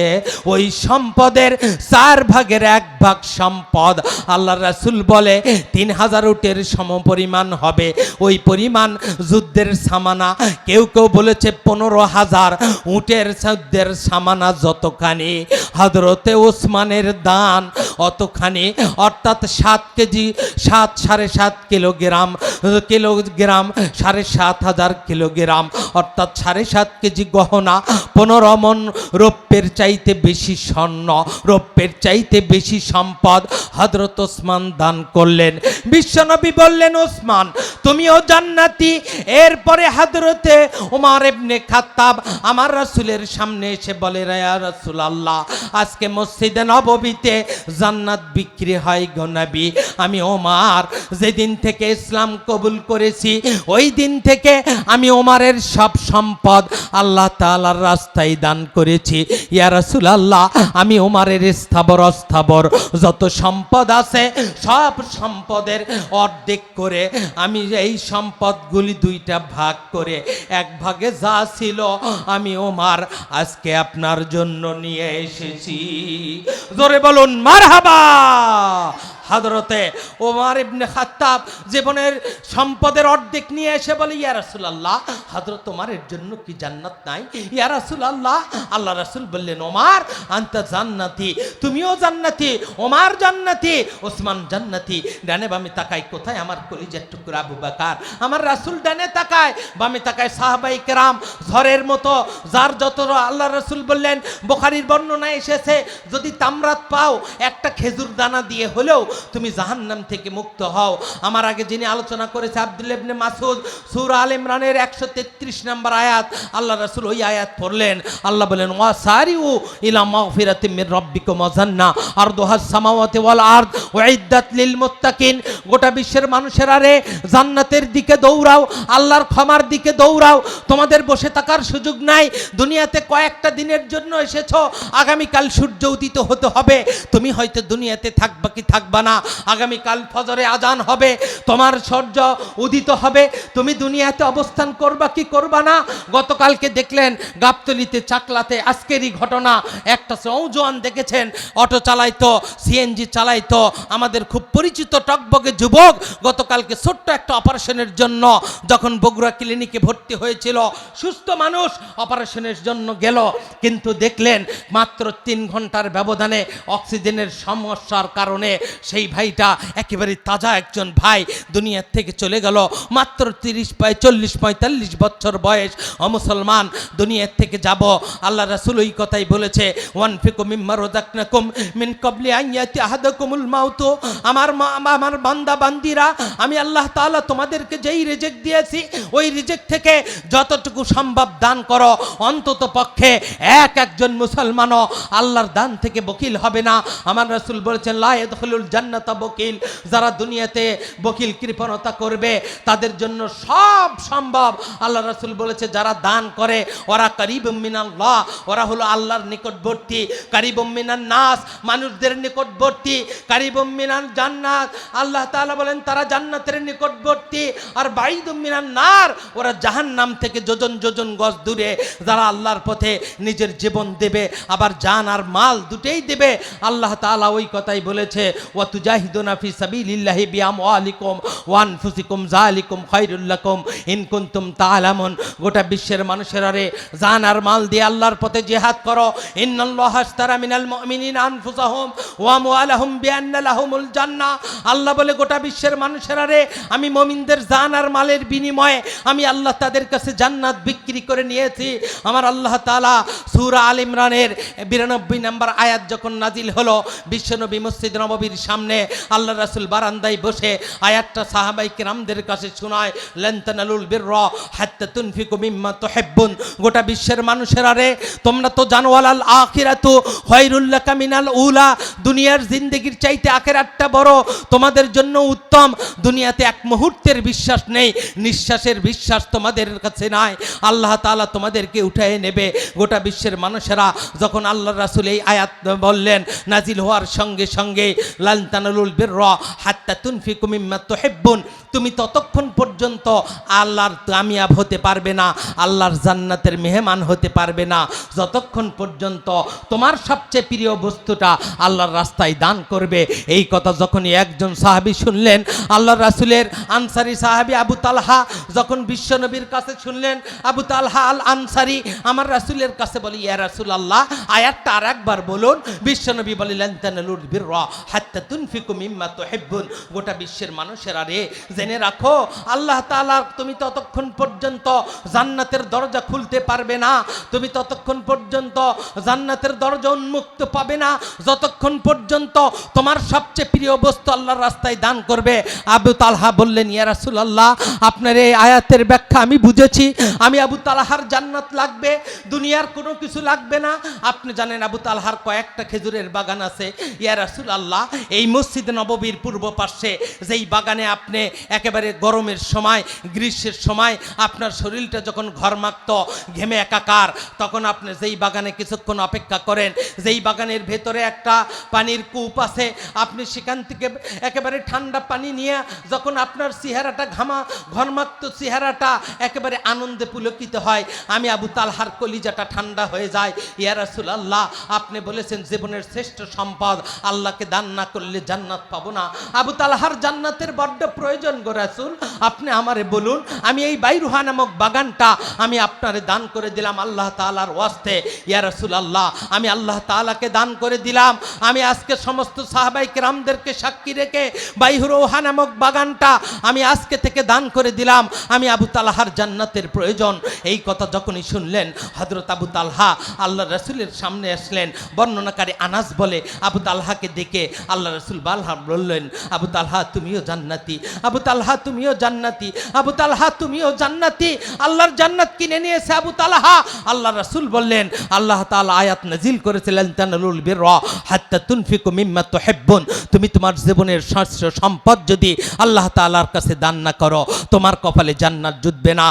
ওই সম্পদের 4 ভাগের 1 ভাগ সম্পদ আল্লাহ রাসূল বলে 3000 উটের সমপরিমাণ হবে। ওই পরিমাণ যুদ্ধের সামানা, কেউ কেউ বলেছে 15,000 উটের যুদ্ধের সামানা যতখানি হযরতে ওসমানের দান অতখানি, অর্থাৎ 7 কেজি 7.5 কিলোগ্রাম 7,500 কিলোগ্রাম, অর্থাৎ 7.5 কেজি গহনা, 15 মণ রৌপ্যের চাইতে বেশি স্বর্ণ, রৌপ্যের চাইতে বেশি সম্পদ হযরত ওসমান দান করলেন। বিশ্বনবী বললেন, ওসমান তুমিও জান্নাতি। এরপরে হযরতে ওমর ইবনে খাত্তাব আমার রাসূলের সামনে এসে বলে, ইয়া রাসূলুল্লাহ আজকে মসজিদে নববীতে জান্নাত বিক্রি হয় গো নবী। আমি ওমর যেদিন থেকে ইসলাম কবুল করেছি ওই দিন থেকে আমি ওমরের সব সম্পদ আল্লাহ তাআলার রাস্তায় দান করেছি। ইয়া রাসূলুল্লাহ আমি ওমরের স্থাবর অস্থাবর যত সম্পদ আছে সব সম্পদের অর্ধেক করে আমি এই সম্পদগুলি 2টা ভাগ করে 1 ভাগে যা ছিল আমি ওমর আজকে আপনার জন্য নিয়ে এসেছি। জোরে বলুন মারহাবা। হযরতে ওমর ইবনে খাত্তাব জীবনের সম্পদের অর্ধেক নিয়ে এসে বলে, ইয়া রাসূলুল্লাহ হযরত ওমরের জন্য কি জান্নাত নাই? ইয়া রাসূলুল্লাহ আল্লাহ রাসূল বললেন, ওমর আনতা জান্নাতি, তুমিও জান্নাতি, ওমর জান্নাতি, ওসমান জান্নাতি। ডানে বামে তাকাই, কোথায় আমার কলিজার টুকরা আবু বকর? আমার রাসূল ডানে তাকায়, বামে তাকায় সাহাবায়ে কেরাম ঝড়ের মতো যার যত। আল্লাহ রাসূল বললেন, বুখারীর বর্ণনায় এসেছে, যদি তামরাত পাও একটা খেজুর দানা দিয়ে হলেও তুমি জাহান্নাম থেকে মুক্ত হও। আমার আগে যিনি আলোচনা করেছে আব্দুল্লাহ ইবনে মাসউদ, সূরা আল ইমরানের 133 নম্বর আয়াত, আল্লাহ রাসূল ওই আয়াত পড়লেন। আল্লাহ বলেন, ওয়াসারিউ ইলা মাগফিরাতিম মির রাব্বিকুম ওয়া জান্নাহ আরদুহাস সামাওয়াতি ওয়াল আরদ উইদ্দাত লিল মুত্তাকিন। গোটা বিশ্বের মানুষেরা রে জান্নাতের দিকে দৌড়াও, আল্লাহর ক্ষমার দিকে দৌড়াও। তোমাদের বসে থাকার সুযোগ নাই। দুনিয়াতে কয়েকটা দিনের জন্য এসেছো, আগামীকাল সূর্য উদিত হতে হবে। তুমি হয়তো দুনিয়াতে থাকবা কি থাকবা না, আগামীকাল ফজরে আজান হবে, তোমার সূর্য উদিত হবে, তুমি দুনিয়াতে অবস্থান করবা কি করবা না। গতকালকে দেখলেন গাবতলীতে চাকলাতে আজকেরই ঘটনা, একটা নওজোয়ান দেখেছেন অটো চালাইতো, সিএনজি চালাইতো, আমাদের খুব পরিচিত টকবগে যুবক। গতকালকে ছোট্ট একটা অপারেশনের জন্য যখন বগুড়া ক্লিনিকে ভর্তি হয়েছিল, সুস্থ মানুষ অপারেশনের জন্য গেল, কিন্তু দেখলেন মাত্র 3 ঘন্টার ব্যবধানে অক্সিজেনের সমস্যার কারণে সেই ভাইটা একেবারে তাজা একজন ভাই দুনিয়ার থেকে চলে গেল। মাত্র 40-45 বছর বয়স, মুসলমান দুনিয়ার থেকে যাব। আল্লাহ রাসূল ওই কথাই বলেছে, ওয়ানফিকু মিম্মা রাযাকনাকুম মিন ক্বাবলি আন ইয়াতি আহাদাকুমুল মাউত। আমার বান্দা বান্দিরা, আমি আল্লাহ তাআলা তোমাদেরকে যেই রিজিক দিয়েছি ওই রিজিক থেকে যতটুকু সম্ভব দান করো। অন্তত পক্ষে একজন মুসলমানও আল্লাহর দান থেকে বকিল হবে না। আমার রাসূল বলেছেন, লা ইয়াদখুলুল জান্নাতা বকিল। যারা দুনিয়াতে বকিল কৃপণতা করবে তাদের জন্য সব সম্ভব। আল্লাহ রাসূল বলেছে, যারা দান করে ওরা কারীবুম মিনাল্লাহ, ওরা হলো আল্লাহর নিকটবর্তী। কারীবুম মিনান নাস, মানুষদের নিকটবর্তী। কারীবুম মিনাল জান্নাত, আল্লাহ তাআলা বলেন তারা জান্নাতের নিকটবর্তী। আর বাইদুম মিনান নার, ওরা জাহান্নাম থেকে যোজন যোজন গজ দূরে। যারা আল্লাহর পথে নিজের জীবন দেবে, আবার জান আর মাল দুটেই দেবে। আল্লাহ তাআলা ওই কথাই বলেছে, ওয়া তুজাহিদুনা ফি সাবিলিল্লাহি বিআমওয়ালিকুম আনফুসাকুম ওয়া আনফুসিকুম যালিকুম খায়রুল লাকুম ইন কুনতুম তা'লামুন। গোটা বিশ্বের মানুষেরা রে, জান আর মাল দিয়ে আল্লাহর পথে জিহাদ করো। ইন্নাল্লাহা আশতারা মিনাল মুমিনিনা আনফুসাহুম ওয়া আমওয়ালাহুম বিআন্না লাহুমুল জান্নাহ। আল্লাহ বলে, গোটা বিশ্বের মানুষেরা রে, আমি মুমিনদের জান আর মালের বিনিময়ে আমি আল্লাহ তাদের কাছে জান্নাত বিক্রি করে নিয়েছি। আমার আল্লাহ তাআলা সূরা আল ইমরানের 92 নম্বর আয়াত যখন নাজিল হলো, বিশ্বনবী মসজিদ নববীর সামনে আল্লাহ রাসূল বারান্দায় বসে আয়াতটা সাহাবায়ে কিরামদের কাছে শোনায়, লান তানালুল বিররা হাত্তা তুনফিকু মিম্মা তুহিব্বুন। গোটা বিশ্বের মানুষেরা রে, তোমরা তো জানো আল আখিরাতু খায়রুল লাকা মিনাল উলা, দুনিয়ার জিন্দেগির চাইতে আখিরাতটা বড়, তোমাদের জন্য উত্তম। দুনিয়াতে এক মুহূর্তের বিশ্বাস নেই, নিঃশ্বাসের বিশ্বাস তোমাদের কাছে নাই। আল্লাহ তাআলা তোমাদেরকে উঠায়ে নেবে। গোটা বিশ্বের মানুষেরা যখন আল্লাহ রাসূল এই আয়াত বললেন, নাজিল হওয়ার সঙ্গে সঙ্গে লান তানালুল বিররা হাত্তা তুনফিকু মিম্মা তুহিব্বুন, তুমি ততক্ষণ পর্যন্ত আল্লাহর কামিয়াব হতে পারবে না, আল্লাহর জান্নাতের মেহমান হতে পারবে না, যতক্ষণ পর্যন্ত তোমার সবচেয়ে প্রিয় বস্তুটা আল্লাহর রাস্তায় দান করবে। এই কথা যখনই একজন সাহাবী শুনলেন, আল্লাহর রাসূলের আনসারী সাহাবী আবু তালহা যখন বিশ্বনবীর কাছে শুনলেন, আবু তালহা আল আনসারী আমার রাসূলের কাছে বলি, ইয়া রাসূলুল্লাহ, আয়াতটা আরেকবার বলুন। বিশ্বনবী বলে, লান তানালুল বিররা হাত্তা তুনফিকু মিম্মা তুহিব্বুন। গোটা বিশ্বের মানুষেরা রে, জেনে রাখো, আল্লাহ তাআলা তুমি ততক্ষণ পর্যন্ত জান্নাতের দরজা খুলতে পারবে না, তুমি ততক্ষণ পর্যন্ত জান্নাতের দরজা উন্মুক্ত পাবে না, যতক্ষণ পর্যন্ত তোমার সবচেয়ে প্রিয় বস্তু আল্লাহর রাস্তায় দান করবে। আবু তালহা বললেন, ইয়া রাসূলুল্লাহ, আপনার এই আয়াতের ব্যাখ্যা আমি বুঝেছি, আমি আবু তালহার জান্নাত লাগবে, দুনিয়ার কোনো কিছু লাগবে না। আপনি জানেন আবু তালহার কয়েকটা খেজুরের বাগান আছে। ইয়া রাসূলুল্লাহ, এই মসজিদ নববীর পূর্ব পাশে যেই বাগানে আপনি একেবারে গরমের সময়, গ্রীষ্মের সময় আপনার শরীরটা যখন ঘরমাক্ত, ঘেমে একাকার, তখন আপনি যেই বাগানে কিছুক্ষণ অপেক্ষা করেন, যেই বাগানের ভেতরে একটা পানির কূপ আছে, আপনি সেখান থেকে একেবারে ঠান্ডা পানি নিয়ে যখন আপনার চেহারাটা ঘরমাক্ত চেহারাটা একেবারে আনন্দে পুলকিত হয়, আমি আবু তালহার কলিজাটা ঠান্ডা হয়ে যায়। ইয়া রাসূলুল্লাহ, আপনি বলেছেন জীবনের শ্রেষ্ঠ সম্পদ আল্লাহকে দান না করলে জান্নাত পাবো না। আবু তালহার জান্নাতের বড্ড প্রয়োজন গো রাসূল, আপনি আমারে বলুন, আমি এই বাইরুহা নামক বাগানটা আমি আপনারে দান করে দিলাম আল্লাহ তাআলার ওয়াস্তে। ইয়া রাসূলুল্লাহ, আমি আল্লাহ তাআলাকে দান করে দিলাম। আমি আজকে সমস্ত সাহাবায়ে কেরামদেরকে সাক্ষী রেখে বাইরুহা নামক বাগানটা আমি আজকে থেকে দান করে দিলাম, আমি আবু তালহার জান্নাতের প্রয়োজন। এই কথা যখনই শুনলেন, হযরত আবু তালহা আল্লাহ রাসূলের সামনে আসলেন। বর্ণনাকারী আনাস বলে, আবু তালহাকে দেখে আল্লাহ রাসূল বললেন, আবু তালহা তুমিও জান্নাতি, আবু তালহা তুমিও জান্নাতি, আবু তালহা তুমিও জান্নাতি, আল্লাহর জান্নাত কিনে নিয়েছে আবু তালহা। আল্লাহ রাসূল বললেন, আল্লাহ তাআলা আয়াত নাজিল করেছিলেন, তানালুল বিররা হাত্তা তুনফিকু মিম্মা তুহিব্বুন, তুমি তোমার জীবনের শ্রেষ্ঠ সম্পদ যদি আল্লাহ তাআলার কাছে দান না করো, তোমার কপালে জান্নাত জুটবে না।